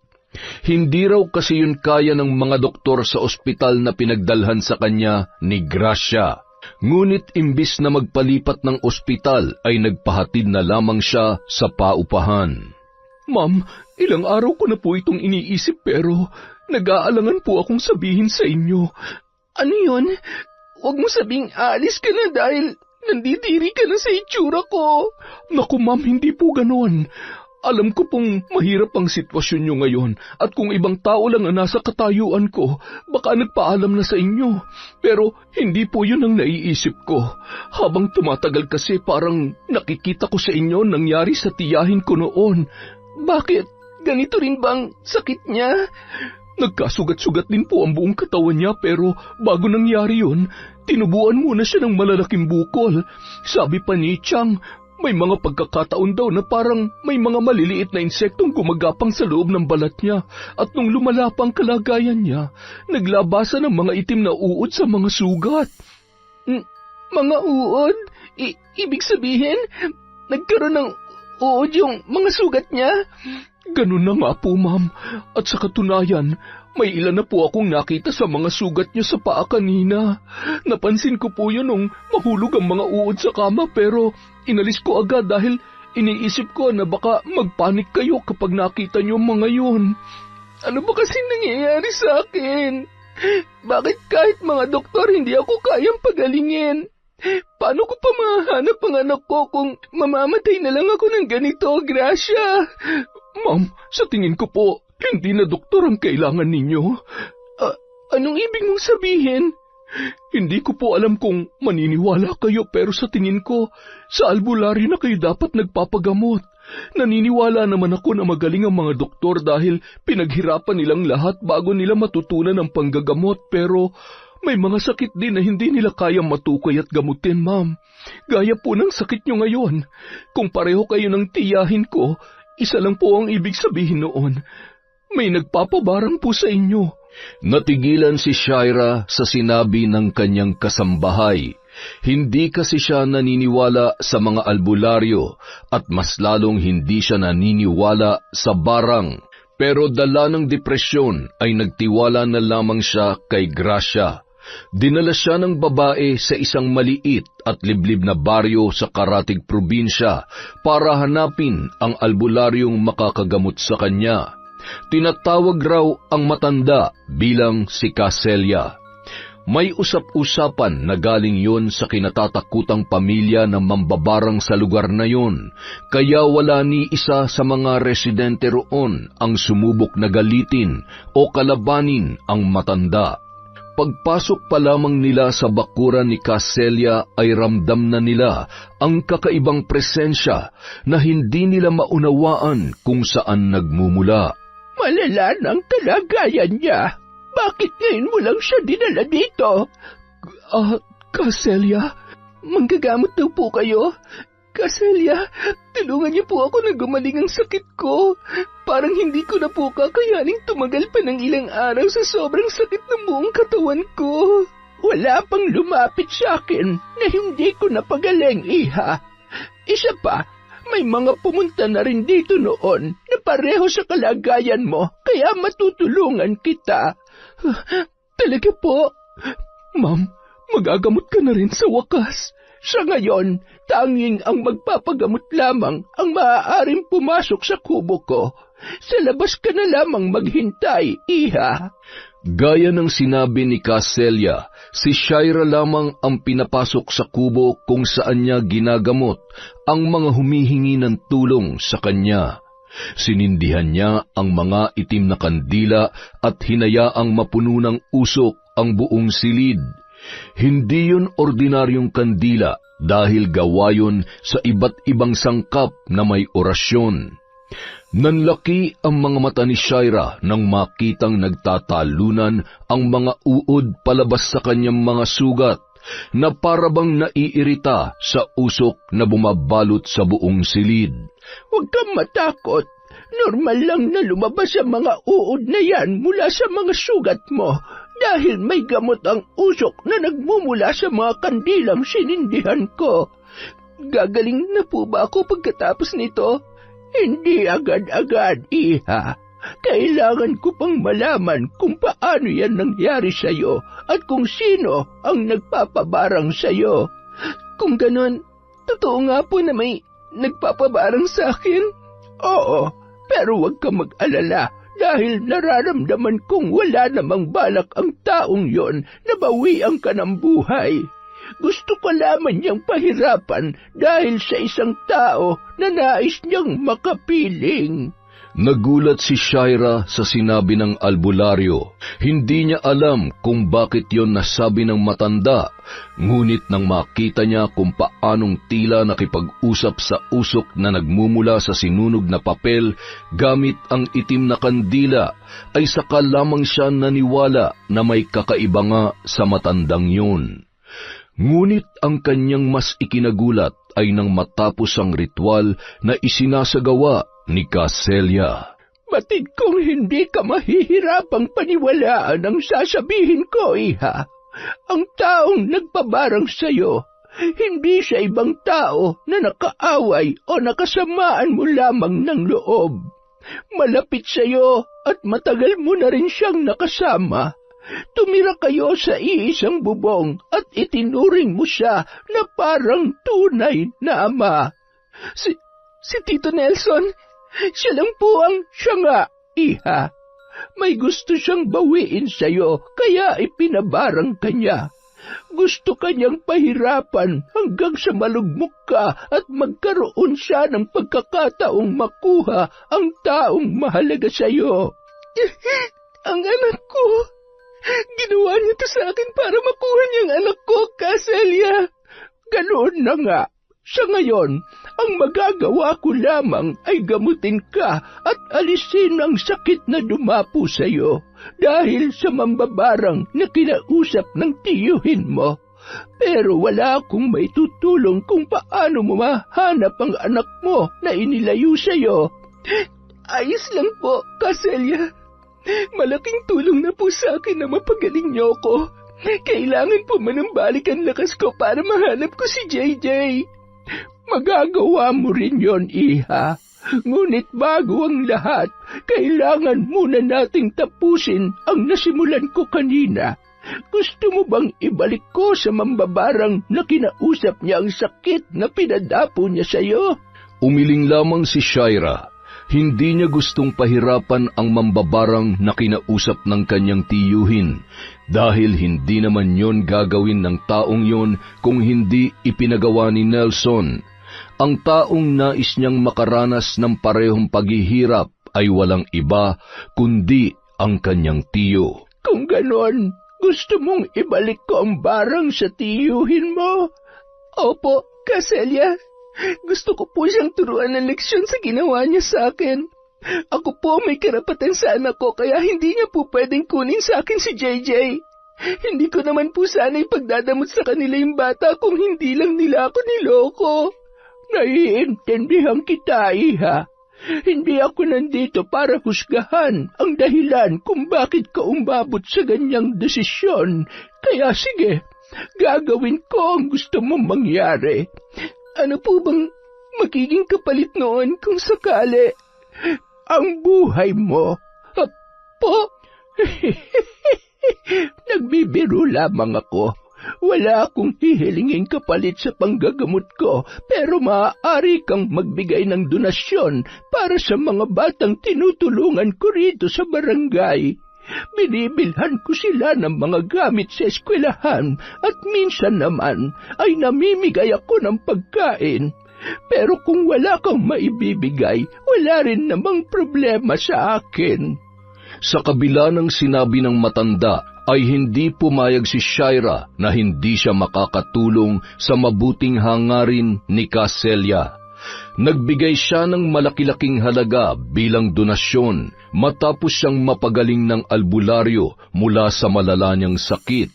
Hindi raw kasi yun kaya ng mga doktor sa ospital na pinagdalhan sa kanya ni Gracia. Ngunit imbis na magpalipat ng ospital ay nagpahatid na lamang siya sa paupahan. Ma'am, ilang araw ko na po itong iniisip pero nag-aalangan po akong sabihin sa inyo. Ano yun? Huwag mo sabing aalis ka na dahil nandidiri ka na sa itsura ko. Naku ma'am, hindi po ganon. Alam ko pong mahirap ang sitwasyon nyo ngayon at kung ibang tao lang ang nasa katayuan ko, baka nagpaalam na sa inyo. Pero hindi po yun ang naiisip ko. Habang tumatagal kasi parang nakikita ko sa inyo nangyari sa tiyahin ko noon. Bakit? Ganito rin bang sakit niya? Nagkasugat-sugat din po ang buong katawan niya pero bago nangyari yun, tinubuan muna siya ng malalaking bukol. Sabi pa ni Chang, may mga pagkakataon daw na parang may mga maliliit na insektong gumagapang sa loob ng balat niya at nung lumala pa ang kalagayan niya, naglabasan ng mga itim na uod sa mga sugat. Mga uod? Ibig sabihin, nagkaroon ng uod yung mga sugat niya? Ganun na nga po, ma'am. At sa katunayan, may ilan na po akong nakita sa mga sugat niya sa paa kanina. Napansin ko po yun nung mahulog ang mga uod sa kama pero inalis ko agad dahil iniisip ko na baka magpanik kayo kapag nakita niyo mga yun. Ano ba kasi nangyayari sa akin? Bakit kahit mga doktor hindi ako kayang pagalingin? Paano ko pa mahanap ang anak ko kung mamamatay na lang ako ng ganito, Gracia? Ma'am, sa tingin ko po, hindi na doktor ang kailangan ninyo. Anong ibig mong sabihin? Hindi ko po alam kung maniniwala kayo pero sa tingin ko, sa albularyo na kayo dapat nagpapagamot. Naniniwala naman ako na magaling ang mga doktor dahil pinaghirapan nilang lahat bago nila matutunan ang panggagamot pero may mga sakit din na hindi nila kayang matukoy at gamutin, ma'am. Gaya po ng sakit nyo ngayon. Kung pareho kayo ng tiyahin ko, isa lang po ang ibig sabihin noon. May nagpapabarang po sa inyo. Natigilan si Shaira sa sinabi ng kanyang kasambahay. Hindi kasi siya naniniwala sa mga albularyo at mas lalong hindi siya naniniwala sa barang. Pero dala ng depresyon ay nagtiwala na lamang siya kay Gracia. Dinala siya ng babae sa isang maliit at liblib na baryo sa karatig probinsya para hanapin ang albularyong makakagamot sa kanya. Tinatawag raw ang matanda bilang si Caselia. May usap-usapan na galing yon sa kinatatakutang pamilya ng mambabarang sa lugar na yon, kaya wala ni isa sa mga residente roon ang sumubok na galitin o kalabanin ang matanda. Pagpasok pa lamang nila sa bakuran ni Caselia ay ramdam na nila ang kakaibang presensya na hindi nila maunawaan kung saan nagmumula. Malala ng kalagayan niya. Bakit ngayon mo lang siya dinala dito? Caselia? Manggagamot daw po kayo? Caselia, tulungan niyo po ako na gumaling ang sakit ko. Parang hindi ko na po kakayaning tumagal pa ng ilang araw sa sobrang sakit ng buong katawan ko. Wala pang lumapit sa akin na hindi ko napagaling, iha. Isa pa, may mga pumunta na rin dito noon na pareho sa kalagayan mo, kaya matutulungan kita. Talaga po? Ma'am, magagamot ka na rin sa wakas. Sa ngayon, tanging ang magpapagamot lamang ang maaaring pumasok sa kubo ko. Sa labas ka na lamang maghintay, iha. Gaya ng sinabi ni Caselia, si Shaira lamang ang pinapasok sa kubo kung saan niya ginagamot ang mga humihingi ng tulong sa kanya. Sinindihan niya ang mga itim na kandila at hinayaang mapuno ng usok ang buong silid. Hindi yun ordinaryong kandila dahil gawa yun sa iba't ibang sangkap na may orasyon. Nanlaki ang mga mata ni Shaira nang makitang nagtatalunan ang mga uod palabas sa kanyang mga sugat na parabang naiirita sa usok na bumabalot sa buong silid. Huwag kang matakot. Normal lang na lumabas ang mga uod na yan mula sa mga sugat mo dahil may gamot ang usok na nagmumula sa mga kandilang sinindihan ko. Gagaling na po ba ako pagkatapos nito? Hindi agad-agad, iha. Kailangan ko pang malaman kung paano yan nangyari sa'yo at kung sino ang nagpapabarang sa'yo. Kung ganon, totoo nga po na may nagpapabarang sa akin? Oo, pero huwag kang mag-alala dahil nararamdaman kong wala namang balak ang taong yon na bawian ka ng buhay. Gusto ko lamang niyang pahirapan dahil sa isang tao na nais niyang makapiling. Nagulat si Shaira sa sinabi ng albularyo. Hindi niya alam kung bakit yon nasabi ng matanda, ngunit nang makita niya kung paanong tila nakipag-usap sa usok na nagmumula sa sinunog na papel gamit ang itim na kandila, ay saka lamang siya naniwala na may kakaiba nga sa matandang yun. Ngunit ang kanyang mas ikinagulat ay nang matapos ang ritual na isinasagawa ni Caselia. Batid kong hindi ka mahihirapang paniwalaan ang sasabihin ko, iha. Ang taong nagpabarang sa'yo, hindi siya ibang tao na nakaaway o nakasamaan mo lamang ng loob. Malapit sa'yo at matagal mo na rin siyang nakasama. Tumira kayo sa iisang bubong at itinuring mo siya na parang tunay na ama. Si Tito Nelson, siya lang po ang siya nga, iha. May gusto siyang bawiin sa'yo, kaya ipinabarang kanya. Gusto kanyang pahirapan hanggang sa malugmok ka at magkaroon siya ng pagkakataong makuha ang taong mahalaga sa'yo. Ang anak ko! Ginawa niya to sa akin para makuha niyang anak ko, Caselia. Ganoon na nga. Sa ngayon, ang magagawa ko lamang ay gamutin ka at alisin ang sakit na dumapo sa iyo dahil sa mambabarang na kinausap ng tiyuhin mo. Pero wala akong maitutulong kung paano mo mahanap ang anak mo na inilayo sa iyo. Ayos lang po, Caselia. Malaking tulong na po sa akin na mapagaling niyo ko. Kailangan po manambalik ang lakas ko para mahanap ko si JJ. Magagawa mo rin yon, iha. Ngunit bago ang lahat, kailangan muna nating tapusin ang nasimulan ko kanina. Gusto mo bang ibalik ko sa mambabarang na kinausap niya ang sakit na pinadapo niya sa'yo? Umiling lamang si Shaira. Hindi niya gustong pahirapan ang mambabarang na kinausap ng kanyang tiyuhin dahil hindi naman yon gagawin ng taong yon kung hindi ipinagawa ni Nelson. Ang taong nais niyang makaranas ng parehong paghihirap ay walang iba kundi ang kanyang tiyo. Kung ganon, gusto mong ibalik ko ang barang sa tiyuhin mo? Opo, Caselia. Gusto ko po siyang turuan ng leksyon sa ginawa niya sa akin. Ako po may karapatan sa anak ko kaya hindi niya po pwedeng kunin sa akin si JJ. Hindi ko naman po sana ipagdadamot sa kanila yung bata kung hindi lang nila ako niloko. Naiintindihan kita, iha. Hindi ako nandito para husgahan ang dahilan kung bakit ka umabot sa ganyang desisyon. Kaya sige, gagawin ko ang gusto mong mangyari. Ano po bang magiging kapalit noon kung sakali? ang buhay mo. Po? Nagbibiro lamang ako. Wala akong hihilingin kapalit sa panggagamot ko, pero maaari kang magbigay ng donasyon para sa mga batang tinutulungan ko rito sa barangay. Binibilhan ko sila ng mga gamit sa eskwelahan at minsan naman ay namimigay ako ng pagkain. Pero kung wala kang maibibigay, wala rin namang problema sa akin. Sa kabila ng sinabi ng matanda, ay hindi pumayag si Shaira na hindi siya makakatulong sa mabuting hangarin ni Caselia. Nagbigay siya ng malaki-laking halaga bilang donasyon matapos siyang mapagaling ng albularyo mula sa malala niyang sakit.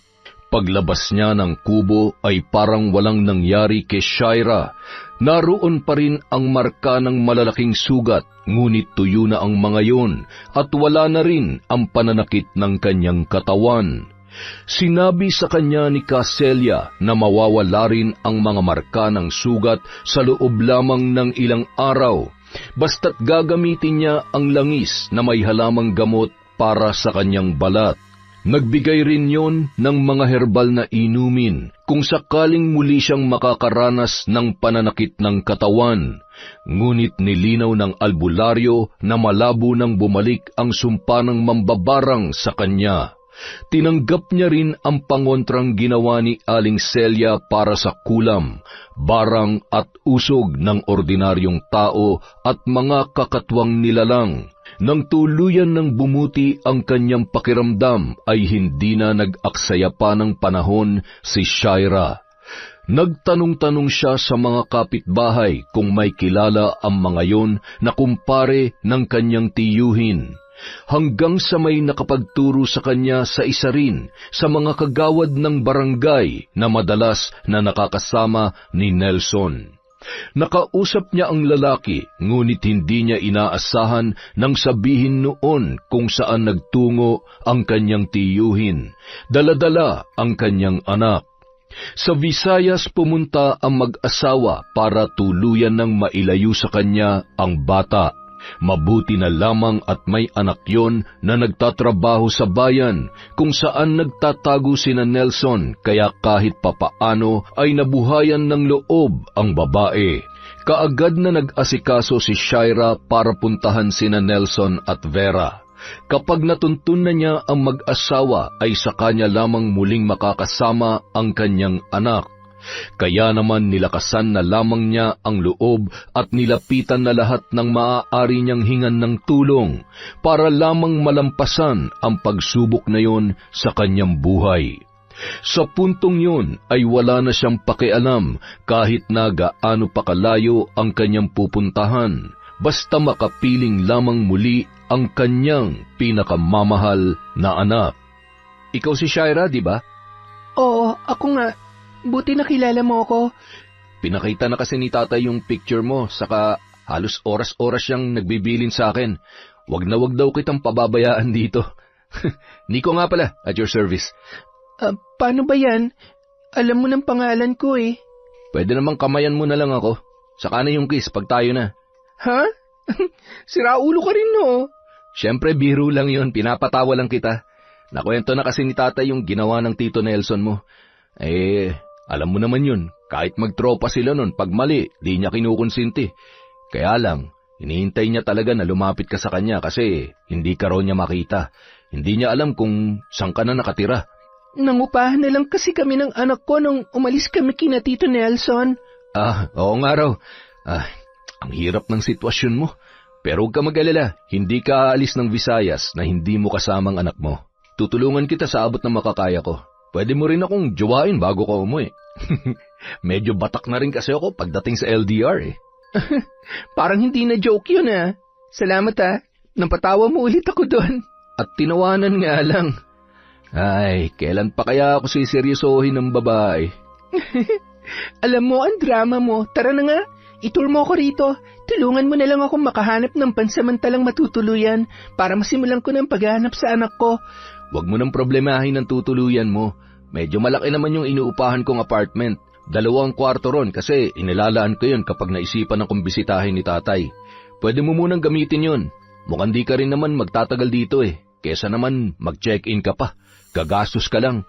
Paglabas niya ng kubo ay parang walang nangyari kay Shaira. Naroon pa rin ang marka ng malalaking sugat, ngunit tuyo na ang mga yon at wala na rin ang pananakit ng kanyang katawan. Sinabi sa kanya ni Caselia na mawawala rin ang mga marka ng sugat sa loob lamang ng ilang araw, basta't gagamitin niya ang langis na may halamang gamot para sa kanyang balat. Nagbigay rin yon ng mga herbal na inumin kung sakaling muli siyang makakaranas ng pananakit ng katawan. Ngunit nilinaw ng albularyo na malabo nang bumalik ang sumpa ng mambabarang sa kanya. Tinanggap niya rin ang pangontrang ginawa ni Aling Celia para sa kulam, barang at usog ng ordinaryong tao at mga kakatwang nilalang. Nang tuluyan ng bumuti ang kanyang pakiramdam ay hindi na nag-aksaya pa ng panahon si Shaira. Nagtanong-tanong siya sa mga kapitbahay kung may kilala ang mga yon na kumpare ng kanyang tiyuhin, hanggang sa may nakapagturo sa kanya sa isa rin sa mga kagawad ng barangay na madalas na nakakasama ni Nelson. Nakausap niya ang lalaki, ngunit hindi niya inaasahan nang sabihin noon kung saan nagtungo ang kanyang tiyuhin. Dala-dala ang kanyang anak. Sa Visayas pumunta ang mag-asawa para tuluyan ng mailayo sa kanya ang bata. Mabuti na lamang at may anak yon na nagtatrabaho sa bayan kung saan nagtatago sina Nelson, kaya kahit papaano ay nabuhayan ng loob ang babae. Kaagad na nag-asikaso si Shaira para puntahan sina Nelson at Vera. Kapag natuntun na niya ang mag-asawa ay sa kanya lamang muling makakasama ang kanyang anak. Kaya naman nilakasan na lamang niya ang loob at nilapitan na lahat ng maaari niyang hingan ng tulong para lamang malampasan ang pagsubok na yon sa kanyang buhay. Sa puntong yon ay wala na siyang pakialam kahit na gaano pa kalayo ang kanyang pupuntahan, basta makapiling lamang muli ang kanyang pinakamamahal na anak. Ikaw si Shaira, di ba? Oo, ako nga. Buti nakilala mo ako. Pinakita na kasi ni tatay yung picture mo, saka halos oras-oras siyang nagbibilin sa akin. Wag na wag daw kitang pababayaan dito. Nico nga pala, at your service. Paano ba yan? Alam mo ng pangalan ko eh. Pwede namang kamayan mo na lang ako. Saka na yung kiss pag tayo na. Ha? Siraulo ka rin no? Siyempre biro lang yun, pinapatawa lang kita. Nakwento na kasi ni tatay yung ginawa ng Tito Nelson mo. Alam mo naman yun, kahit magtropa sila nun, pag mali, di niya kinukonsinti. Kaya lang, hinihintay niya talaga na lumapit ka sa kanya kasi hindi ka raw niya makita. Hindi niya alam kung saan ka na nakatira. Nangupahan na lang kasi kami ng anak ko nung umalis kami kina Tito Nelson. Oo nga raw. Ang hirap ng sitwasyon mo. Pero huwag ka mag-alala, hindi ka aalis ng Visayas na hindi mo kasamang anak mo. Tutulungan kita sa abot ng makakaya ko. Pwede mo rin akong jowain bago ka umuwi. Medyo batak na rin kasi ako pagdating sa LDR eh. Parang hindi na joke yun ah. Salamat ah. Napatawa mo ulit ako doon. At tinawanan nga lang. Ay, kailan pa kaya ako siseryosohin ng babae? Alam mo ang drama mo. Tara na nga. Itur mo ako rito. Tulungan mo na lang akong makahanap ng pansamantalang matutuluyan para masimulan ko ng paghahanap sa anak ko. Huwag mo nang problemahin ang tutuluyan mo. Medyo malaki naman yung inuupahan kong apartment. 2 kwarto ron kasi inilalaan ko yun kapag naisipan akong bisitahin ni tatay. Pwede mo munang gamitin yun. Mukhang di ka rin naman magtatagal dito eh. Kesa naman mag-check-in ka pa. Gagastos ka lang.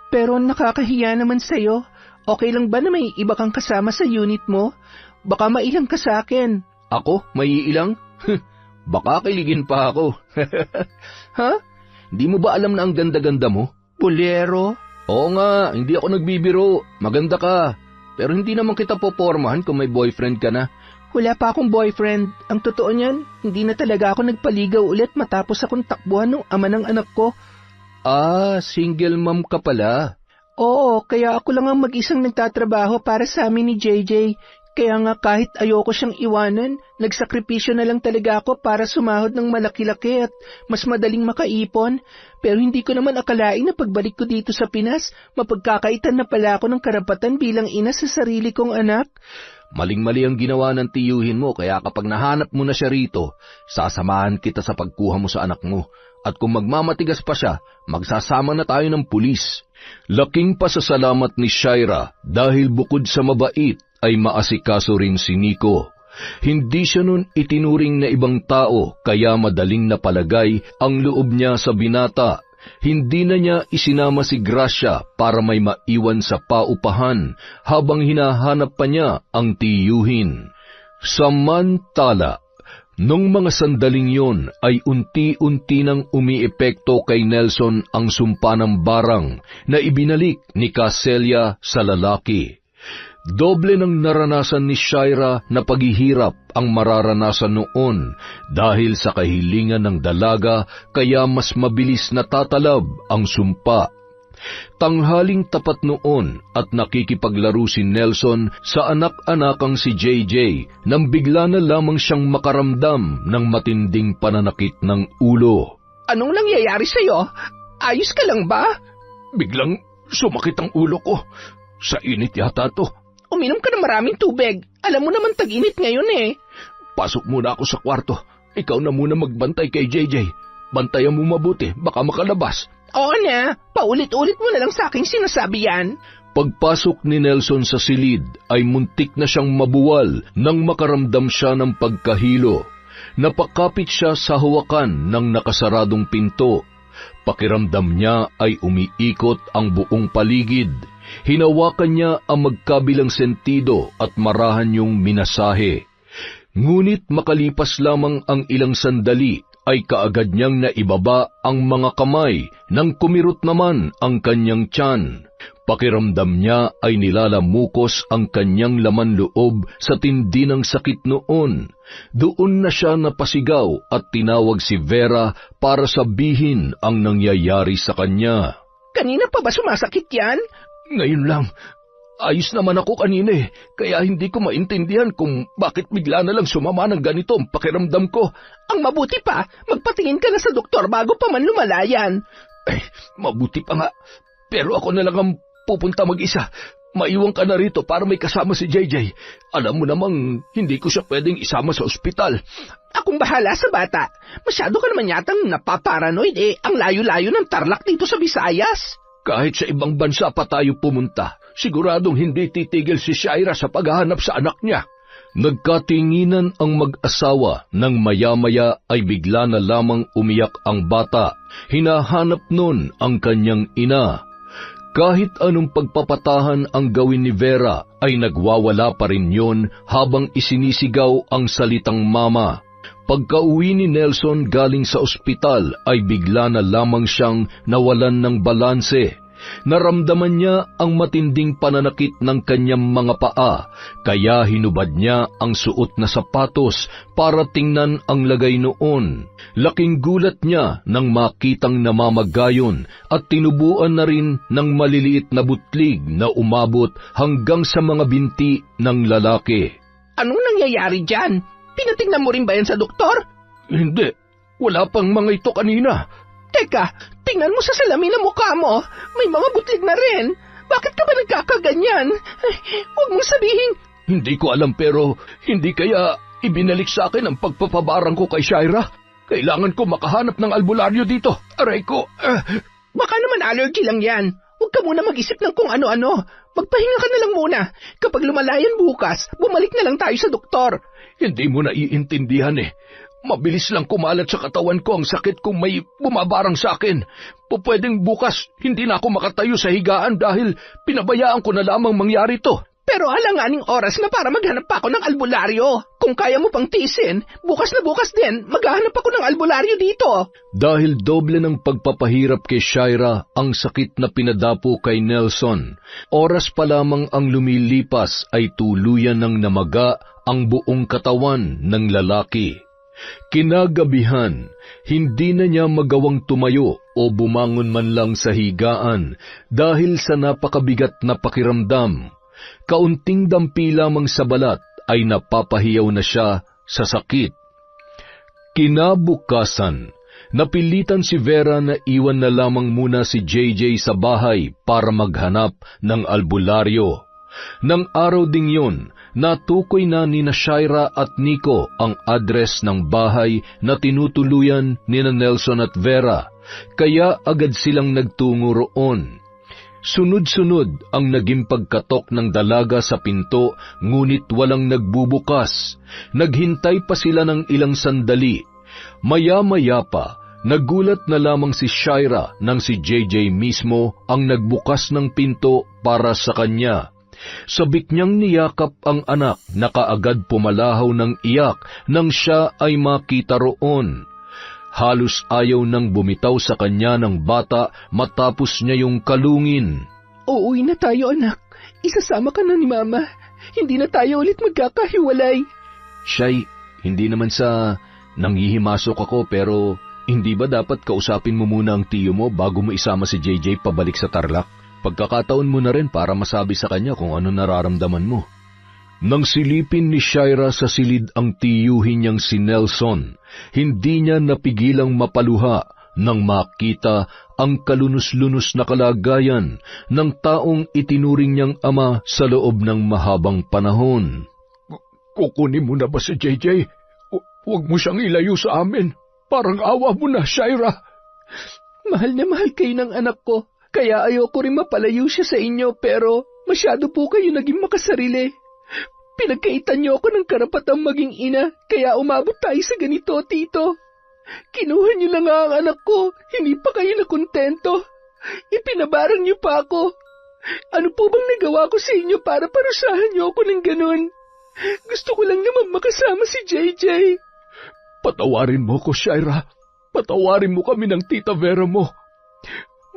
Pero nakakahiya naman sa'yo. Okay lang ba na may iba kang kasama sa unit mo? Baka mailang ka sa akin. Ako? Maiilang? Baka kiligin pa ako. Ha? Di mo ba alam na ang ganda-ganda mo? Bolero? Oo nga, hindi ako nagbibiro. Maganda ka. Pero hindi naman kita popormahan kung may boyfriend ka na. Wala pa akong boyfriend. Ang totoo niyan, hindi na talaga ako nagpaligaw ulit matapos akong takbuhan ng ama ng anak ko. Ah, single mom ka pala. Oo, kaya ako lang ang mag-isang nagtatrabaho para sa amin ni JJ. Kaya nga kahit ayoko siyang iwanan, nagsakripisyo na lang talaga ako para sumahod ng malaki-laki at mas madaling makaipon. Pero hindi ko naman akalain na pagbalik ko dito sa Pinas, mapagkakaitan na pala ako ng karapatan bilang ina sa sarili kong anak. Maling-mali ang ginawa ng tiyuhin mo, kaya kapag nahanap mo na siya rito, sasamahan kita sa pagkuha mo sa anak mo. At kung magmamatigas pa siya, magsasama na tayo ng pulis. Laking pasasalamat ni Shaira dahil bukod sa mabait ay maasikaso rin si Nico. Hindi siya nun itinuring na ibang tao kaya madaling napalagay ang loob niya sa binata. Hindi na niya isinama si Gracia para may maiwan sa paupahan habang hinahanap pa niya ang tiyuhin. Samantala, nung mga sandaling yon ay unti-unti nang umiepekto kay Nelson ang sumpa ng barang na ibinalik ni Caselia sa lalaki. Doble ng naranasan ni Shaira na paghihirap ang mararanasan noon dahil sa kahilingan ng dalaga kaya mas mabilis natatalab ang sumpa. Tanghaling tapat noon at nakikipaglaro si Nelson sa anak-anakang si JJ nang bigla na lamang siyang makaramdam ng matinding pananakit ng ulo. Anong nangyayari sa'yo? Ayos ka lang ba? Biglang sumakit ang ulo ko. Sa init yata to. Uminom ka ng maraming tubig. Alam mo naman tag-init ngayon eh. Pasok muna ako sa kwarto. Ikaw na muna magbantay kay JJ. Bantayan mo mabuti, baka makalabas. Oo na, paulit-ulit mo na lang sa aking sinasabi yan. Pagpasok ni Nelson sa silid ay muntik na siyang mabuwal nang makaramdam siya ng pagkahilo. Napakapit siya sa hawakan ng nakasaradong pinto. Pakiramdam niya ay umiikot ang buong paligid. Hinawakan niya ang magkabilang sentido at marahan yung minasahe. Ngunit makalipas lamang ang ilang sandali ay kaagad niyang naibaba ang mga kamay nang kumirot naman ang kanyang tiyan. Pakiramdam niya ay nilalamukos ang kanyang laman loob sa tindi ng sakit noon. Doon na siya napasigaw at tinawag si Vera para sabihin ang nangyayari sa kanya. Kanina pa ba sumasakit yan? Ngayon lang. Ayos naman ako kanina eh, kaya hindi ko maintindihan kung bakit bigla na lang sumama ng ganito ang pakiramdam ko. Ang mabuti pa, magpatingin ka na sa doktor bago pa man lumalayan. Mabuti pa nga. Pero ako na lang ang pupunta mag-isa. Maiwan ka na rito para may kasama si JJ. Alam mo namang hindi ko siya pwedeng isama sa ospital. Akong bahala sa bata. Masyado ka naman yatang napaparanoid eh. Ang layo-layo ng Tarlac dito sa Visayas. Kahit sa ibang bansa pa tayo pumunta, siguradong hindi titigil si Shaira sa paghahanap sa anak niya. Nagkatinginan ang mag-asawa nang maya-maya ay bigla na lamang umiyak ang bata. Hinahanap nun ang kanyang ina. Kahit anong pagpapatahan ang gawin ni Vera ay nagwawala pa rin yon habang isinisigaw ang salitang mama. Pagka-uwi ni Nelson galing sa ospital ay bigla na lamang siyang nawalan ng balanse. Naramdaman niya ang matinding pananakit ng kanyang mga paa, kaya hinubad niya ang suot na sapatos para tingnan ang lagay noon. Laking gulat niya nang makitang namamagayon at tinubuan na rin ng maliliit na butlig na umabot hanggang sa mga binti ng lalaki. Anong nangyayari dyan? Pinatingnan mo rin ba yan sa doktor? Hindi. Wala pang mga ito kanina. Teka, tingnan mo sa salamin ng mukha mo. May mga butlig na rin. Bakit ka ba nagkakaganyan? Huwag mong sabihin. Hindi ko alam pero hindi kaya ibinalik sa akin ang pagpapabarang ko kay Shaira. Kailangan ko makahanap ng albularyo dito. Aray ko. Baka naman allergy lang yan. Huwag ka muna mag-isip ng kung ano-ano. Magpahinga ka na lang muna. Kapag lumalayan bukas, bumalik na lang tayo sa doktor. Hindi mo naiintindihan eh. Mabilis lang kumalat sa katawan ko ang sakit kung may bumabarang sa akin. Pwedeng bukas, hindi na ako makatayo sa higaan dahil pinabayaan ko na lamang mangyari to. Pero alanganing oras na para maghanap pa ako ng albularyo. Kung kaya mo pang tiisin, bukas na bukas din, maghahanap ako ng albularyo dito. Dahil doble ng pagpapahirap kay Shaira ang sakit na pinadapo kay Nelson, oras pa lamang ang lumilipas ay tuluyan ng namaga ang buong katawan ng lalaki. Kinagabihan, hindi na niya magawang tumayo o bumangon man lang sa higaan dahil sa napakabigat na pakiramdam. Kaunting dampi lamang sa balat ay napapahiyaw na siya sa sakit. Kinabukasan, napilitan si Vera na iwan na lamang muna si JJ sa bahay para maghanap ng albularyo. Nang araw ding yun, natukoy na ni Shaira at Nico ang address ng bahay na tinutuluyan ni Nelson at Vera, kaya agad silang nagtungo roon. Sunod-sunod ang naging pagkatok ng dalaga sa pinto, ngunit walang nagbubukas. Naghintay pa sila ng ilang sandali. Maya-maya pa, nagulat na lamang si Shaira nang si JJ mismo ang nagbukas ng pinto para sa kanya. Sabik niyang niyakap ang anak na kaagad pumalahaw ng iyak nang siya ay makita roon. Halos ayaw nang bumitaw sa kanya ng bata matapos niya yung kalungin. Uuwi na tayo, anak. Isasama ka na ni Mama. Hindi na tayo ulit magkakahiwalay. Shay, hindi naman sa nanghihimasok ako pero hindi ba dapat kausapin mo muna ang tiyo mo bago mo isama si JJ pabalik sa Tarlac? Pagkakataon mo na rin para masabi sa kanya kung ano nararamdaman mo. Nang silipin ni Shaira sa silid ang tiyuhin niyang si Nelson, hindi niya napigilang mapaluha nang makita ang kalunos-lunos na kalagayan ng taong itinuring niyang ama sa loob ng mahabang panahon. Kukunin mo na ba si JJ? Huwag mo siyang ilayo sa amin. Parang awa mo na, Shaira. Mahal na mahal kayo ng anak ko, kaya ayoko rin mapalayo siya sa inyo, pero masyado po kayo naging makasarili. Pinagkaitan niyo ako ng karapatang maging ina, kaya umabot tayo sa ganito, Tito. Kinuha niyo lang nga ang anak ko, hindi pa kayo nakontento. Ipinabarang niyo pa ako. Ano po bang nagawa ko sa inyo para parusahan niyo ako ng ganun? Gusto ko lang naman makasama si JJ. Patawarin mo ko, Shaira. Patawarin mo kami ng Tita Vera mo.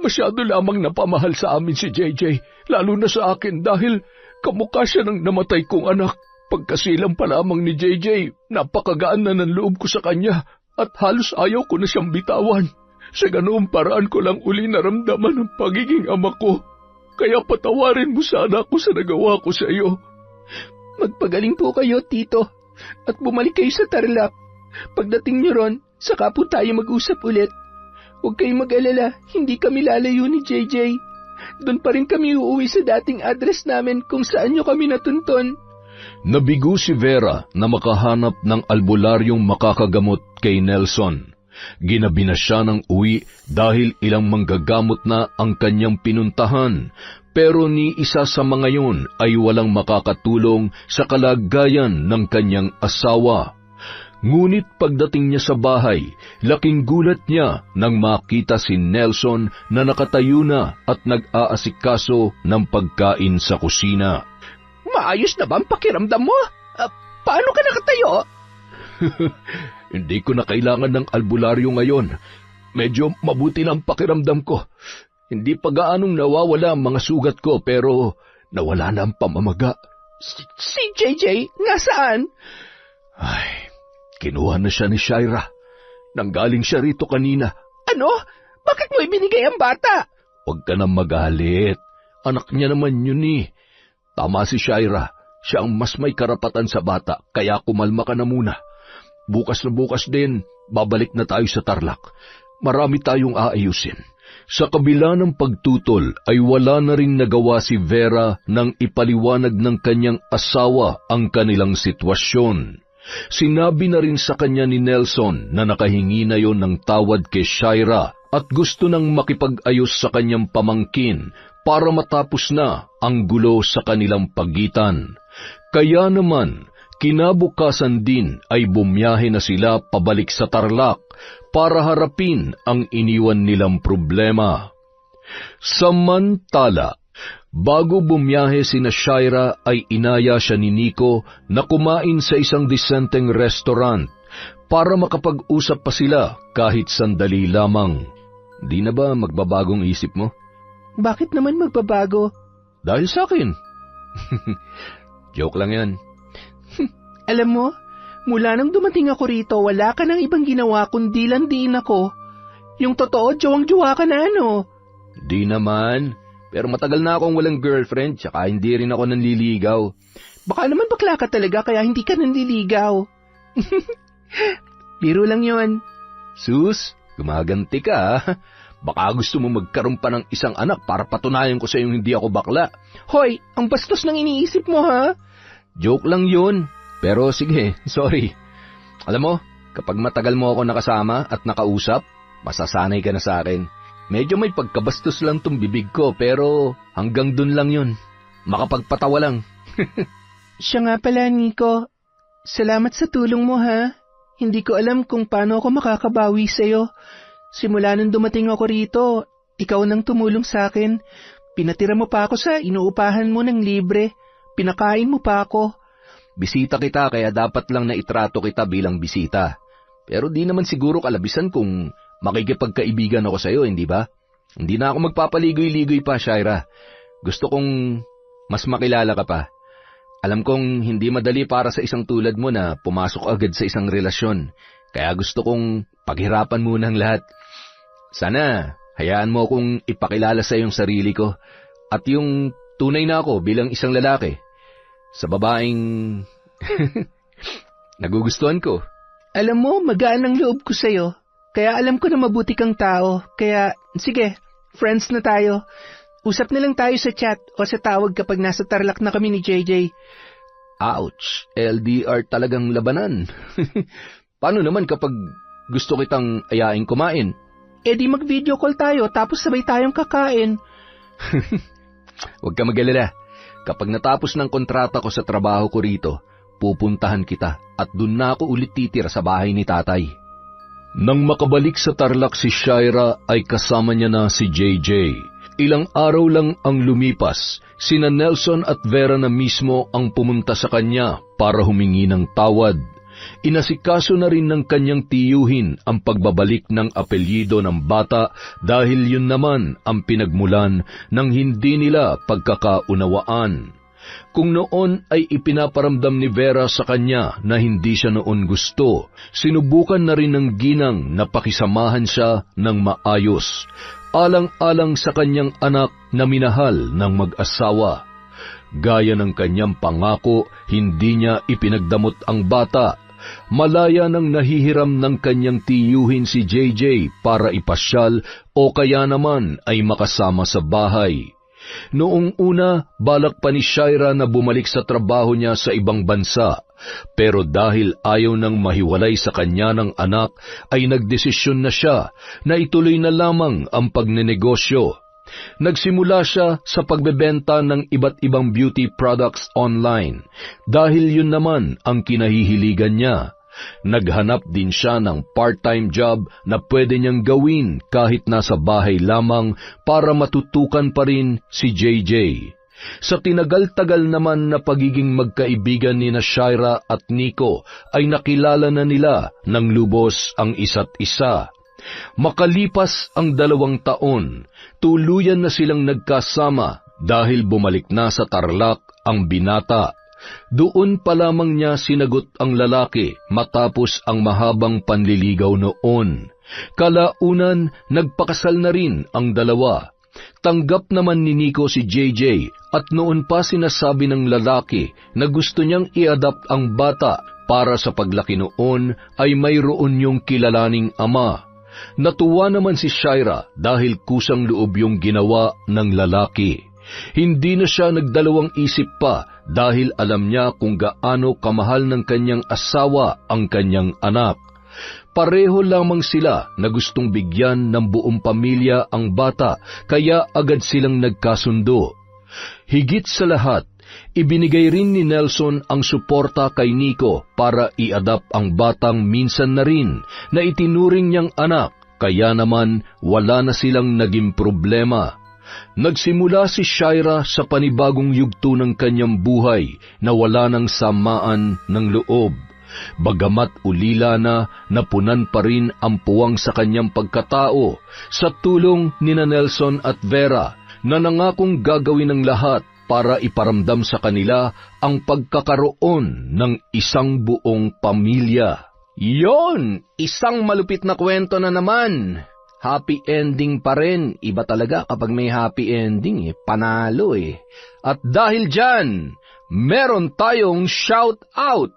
Masyado lamang napamahal sa amin si JJ, lalo na sa akin dahil kamukha siya ng namatay kong anak. Pagkasilang pa lamang ni JJ, napakagaan na ng loob ko sa kanya at halos ayaw ko na siyang bitawan. Sa ganoong paraan ko lang uli naramdaman ang pagiging ama ko. Kaya patawarin mo sana ako sa nagawa ko sa iyo. Magpagaling po kayo, Tito, at bumalik kayo sa Tarlac. Pagdating niyo ron, saka po tayo mag-usap ulit. Huwag kayong mag-alala, hindi kami lalayo ni JJ. Doon pa rin kami uuwi sa dating address namin kung saan nyo kami natunton. Nabigo si Vera na makahanap ng albularyong makakagamot kay Nelson. Ginabi na siya ng uwi dahil ilang manggagamot na ang kanyang pinuntahan, pero ni isa sa mga yun ay walang makakatulong sa kalagayan ng kanyang asawa. Ngunit pagdating niya sa bahay, laking gulat niya nang makita si Nelson na nakatayo na at nag-aasikaso ng pagkain sa kusina. Maayos na ba ang pakiramdam mo? Paano ka nakatayo? Hindi ko na kailangan ng albularyo ngayon. Medyo mabuti na ang pakiramdam ko. Hindi pa gaanong nawawala ang mga sugat ko pero nawala na ang pamamaga. Si JJ, nasaan? Ay, kinuha na siya ni Shaira. Nanggaling siya rito kanina. Ano? Bakit mo ibinigay ang bata? Huwag ka nang magalit. Anak niya naman yun eh. Tama si Shaira. Siya ang mas may karapatan sa bata, kaya kumalma ka na muna. Bukas na bukas din, babalik na tayo sa Tarlac. Marami tayong aayusin. Sa kabila ng pagtutol ay wala na ring nagawa si Vera nang ipaliwanag ng kanyang asawa ang kanilang sitwasyon. Sinabi na rin sa kanya ni Nelson na nakahingi na yon ng tawad kay Shaira at gusto nang makipag-ayos sa kanyang pamangkin para matapos na ang gulo sa kanilang pagitan. Kaya naman, Kinabukasan din ay bumiyahe na sila pabalik sa Tarlac para harapin ang iniwan nilang problema. Samantala, bago bumiyahe sina Shaira ay inaya siya ni Nico na kumain sa isang disenteng restaurant para makapag-usap pa sila kahit sandali lamang. Di na ba magbabagong isip mo? Bakit naman magbabago? Dahil sa akin. Joke lang yan. Alam mo, mula nang dumating ako rito, wala ka ng ibang ginawa kundi landiin ako. Yung totoo, jowang-jowa ka na ano? Di naman. Pero matagal na akong walang girlfriend, tsaka hindi rin ako nanliligaw. Baka naman bakla ka talaga kaya hindi ka nanliligaw. Biro lang yon. Sus, gumaganti ka ha? Baka gusto mo magkaroon pa ng isang anak para patunayan ko sa iyong hindi ako bakla. Hoy, ang bastos ng iniisip mo ha? Joke lang yun. Pero sige, sorry. Alam mo, kapag matagal mo ako nakasama at nakausap, masasanay ka na sa akin. Medyo may pagkabastos lang tong bibig ko, pero hanggang dun lang yun. Makapagpatawa lang. Siya nga pala, Nico. Salamat sa tulong mo ha. Hindi ko alam kung paano ako makakabawi sa'yo. Simula nung dumating ako rito, ikaw nang tumulong sa akin. Pinatira mo pa ako sa inuupahan mo ng libre. Pinakain mo pa ako. Bisita kita kaya dapat lang na itrato kita bilang bisita. Pero di naman siguro kalabisan kung makikipagkaibigan ako sa'yo, hindi ba? Hindi na ako magpapaligoy-ligoy pa, Shaira. Gusto kong mas makilala ka pa. Alam kong hindi madali para sa isang tulad mo na pumasok agad sa isang relasyon. Kaya gusto kong paghirapan muna ang lahat. Sana hayaan mo akong ipakilala sa iyong sarili ko at yung tunay na ako bilang isang lalaki. Sa babaeng nagugustuhan ko. Alam mo, magaan ang loob ko sa'yo. Kaya alam ko na mabuti kang tao. Kaya, sige, friends na tayo. Usap na lang tayo sa chat o sa tawag kapag nasa Tarlac na kami ni JJ. Ouch, LDR talagang labanan. Paano naman kapag gusto kitang ayaing kumain? Eh di mag-video call tayo tapos sabay tayong kakain. Huwag ka mag-alala. Kapag natapos ng kontrata ko sa trabaho ko rito, pupuntahan kita at dun na ako ulit titira sa bahay ni tatay. Nang makabalik sa Tarlac si Shaira ay kasama niya na si JJ. Ilang araw lang ang lumipas, sina Nelson at Vera na mismo ang pumunta sa kanya para humingi ng tawad. Inasikaso na rin ng kanyang tiyuhin ang pagbabalik ng apelyido ng bata dahil yun naman ang pinagmulan ng hindi nila pagkakaunawaan. Kung noon ay ipinaparamdam ni Vera sa kanya na hindi siya noon gusto, sinubukan na rin ng ginang na pakisamahan siya ng maayos, alang-alang sa kanyang anak na minahal ng mag-asawa. Gaya ng kanyang pangako, hindi niya ipinagdamot ang bata. Malaya nang nahihiram ng kanyang tiyuhin si JJ para ipasyal o kaya naman ay makasama sa bahay. Noong una, balak pa ni Shaira na bumalik sa trabaho niya sa ibang bansa, pero dahil ayaw nang mahiwalay sa kanya ng anak, ay nagdesisyon na siya na ituloy na lamang ang pagnenegosyo. Nagsimula siya sa pagbebenta ng iba't ibang beauty products online dahil yun naman ang kinahihiligan niya. Naghanap din siya ng part-time job na pwede niyang gawin kahit nasa bahay lamang para matutukan pa rin si JJ. Sa tinagal-tagal naman na pagiging magkaibigan ni Shaira at Nico ay nakilala na nila ng lubos ang isa't isa. Makalipas ang 2 taon, tuluyan na silang nagkasama dahil bumalik na sa Tarlac ang binata. Doon pa lamang niya sinagot ang lalaki matapos ang mahabang panliligaw noon. Kalaunan, nagpakasal na rin ang dalawa. Tanggap naman ni Nico si JJ at noon pa sinasabi ng lalaki na gusto niyang i-adopt ang bata para sa paglaki noon ay mayroon yung kilalaning ama. Natuwa naman si Shaira dahil kusang loob yung ginawa ng lalaki. Hindi na siya nagdalawang isip pa dahil alam niya kung gaano kamahal ng kanyang asawa ang kanyang anak. Pareho lamang sila na gustong bigyan ng buong pamilya ang bata kaya agad silang nagkasundo. Higit sa lahat, Ibinigay rin ni Nelson ang suporta kay Nico para i-adapt ang batang minsan na rin na itinuring niyang anak, kaya naman wala na silang naging problema. Nagsimula si Shaira sa panibagong yugto ng kanyang buhay na wala ng samaan ng loob. Bagamat ulila na, napunan pa rin ang puwang sa kanyang pagkatao sa tulong ni Nelson at Vera na nangakong gagawin ng lahat para iparamdam sa kanila ang pagkakaroon ng isang buong pamilya. Yon! Isang malupit na kwento na naman. Happy ending pa rin. Iba talaga kapag may happy ending, panalo eh. At dahil dyan, meron tayong shout out.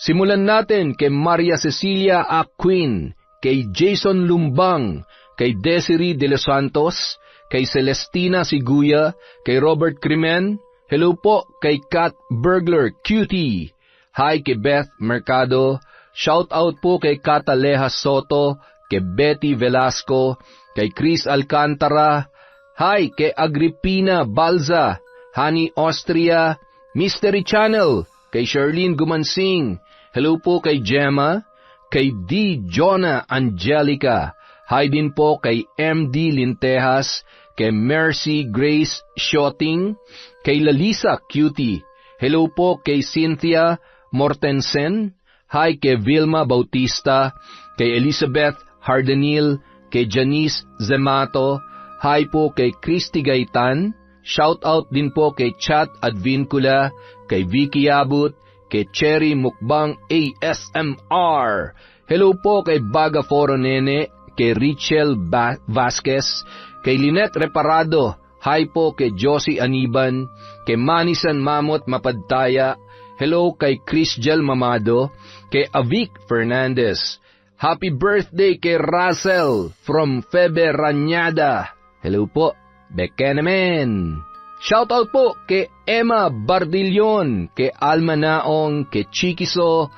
Simulan natin kay Maria Cecilia Aquin, kay Jason Lumbang, kay Desiree De Los Santos, kay Celestina Siguya, kay Robert Crimen, hello po kay Kat Burglar Cutie, hi kay Beth Mercado, shout out po kay Kata Leja Soto, kay Betty Velasco, kay Chris Alcantara, hi kay Agripina Balza, Honey Austria, Mystery Channel, kay Charlene Gumansing, hello po kay Gemma, kay D. Jonah Angelica, hi din po kay MD Lintejas, kay Mercy Grace Shooting, kay Lalisa Cutie, hello po kay Cynthia Mortensen, hi kay Vilma Bautista, kay Elizabeth Hardenil, kay Janice Zemato, hi po kay Christy Gaitan, shout out din po kay Chat Advincula, kay Vicky Abut, kay Cherry Mukbang ASMR, hello po kay Baga Foro Nene, kay Richel Vasquez, kay Lynette Reparado, hi po kay Josie Aniban, kay Manisan Mamot Mapadtaya, hello kay Chrisjel Mamado, kay Avic Fernandez, happy birthday kay Russell from Febe Ranyada, hello po, Bekenemen. Shoutout po kay Emma Bardillon, kay Alma Naong, kay Chikiso,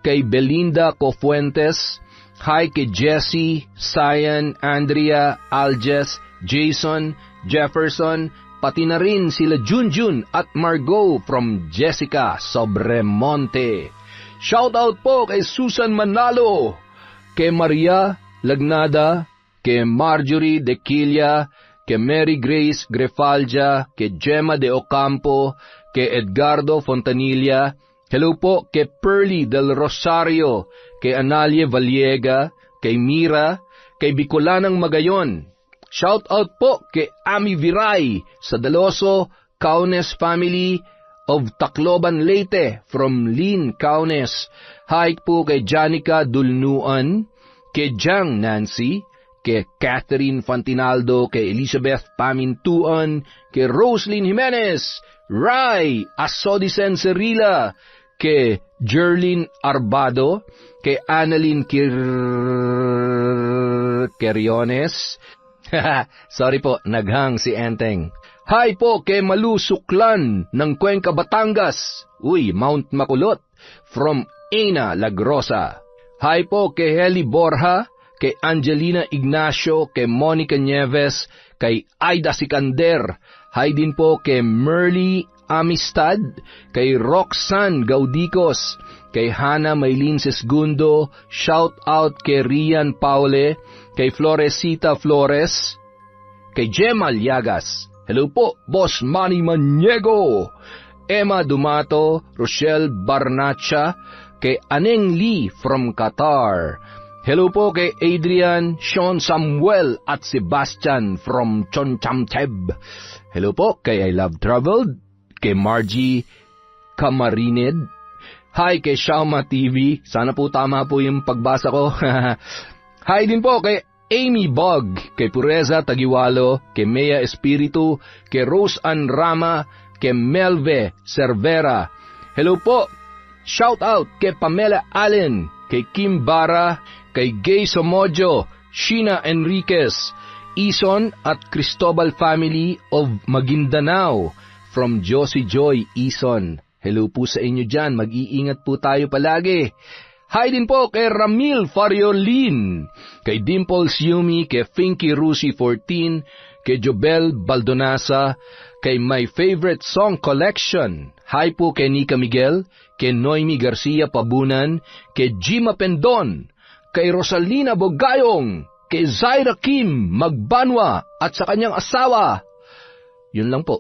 kay Belinda Cofuentes, hi kay Jessie, Cyan, Andrea, Aljes, Jason, Jefferson, pati na rin sila Junjun at Margot from Jessica Sobremonte. Shoutout po kay Susan Manalo, kay Maria Lagnada, kay Marjorie De Quilla, kay Mary Grace Grefalja, kay Gemma De Ocampo, kay Edgardo Fontanilla, hello po kay Pearly Del Rosario, kay Analie Valliega, kay Mira, kay Bicolanang Magayon. Shout out po kay Ami Viray sa Daloso, Kaunes family of Tacloban, Leyte, from Lynn, Kaunes. Hi po kay Janica Dulnuan, kay Jang Nancy, kay Catherine Fantinaldo, kay Elizabeth Pamintuan, kay Roslyn Jimenez, Rai Asodisen Cerilla, kay Jerlyn Arbado, kay Annalyn Queriones. Sorry po, naghang si Enteng. Hi po kay Malu Suklan ng Cuenca, Batangas. Uy, Mount Makulot, from Ena Lagrosa. Hi po kay Heli Borja, kay Angelina Ignacio, kay Monica Nieves, kay Aida Sikander. Hi din po kay Merly Amistad, kay Roxanne Gaudicos, kay Hana Maylin Sesgundo, shout out kay Rian Paule, kay Floresita Flores, kay Gemma Liagas, hello po, Boss Manny Maniego, Emma Dumato, Rochelle Barnacha, kay Aneng Lee from Qatar, hello po kay Adrian, Sean Samuel at Sebastian from Chonchamcheb, hello po kay I Love Traveled, kay Margie Camarined, hi kay Shauma TV, sana po tama po yung pagbasa ko. Hi din po kay Amy Bog, kay Pureza Tagiwalo, kay Mea Espiritu, kay Rose Ann Rama, kay Melve Cervera. Hello po, shout out kay Pamela Allen, kay Kim Bara, kay Gay Somojo, Sheena Enriquez, Ison at Cristobal family of Maguindanao, from Josie Joy Ison. Hello po sa inyo dyan, mag-iingat po tayo palagi. Hi din po kay Ramil Fariolin, kay Dimples Yumi, kay Finky Rusi 14, kay Jobel Baldonasa, kay My Favorite Song Collection. Hi po kay Nika Miguel, kay Noemi Garcia Pabunan, kay Jima Pendon, kay Rosalina Bogayong, kay Zaira Kim Magbanwa at sa kanyang asawa. Yun lang po.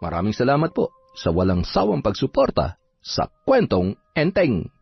Maraming salamat po sa walang sawang pagsuporta sa Kwentong Enteng.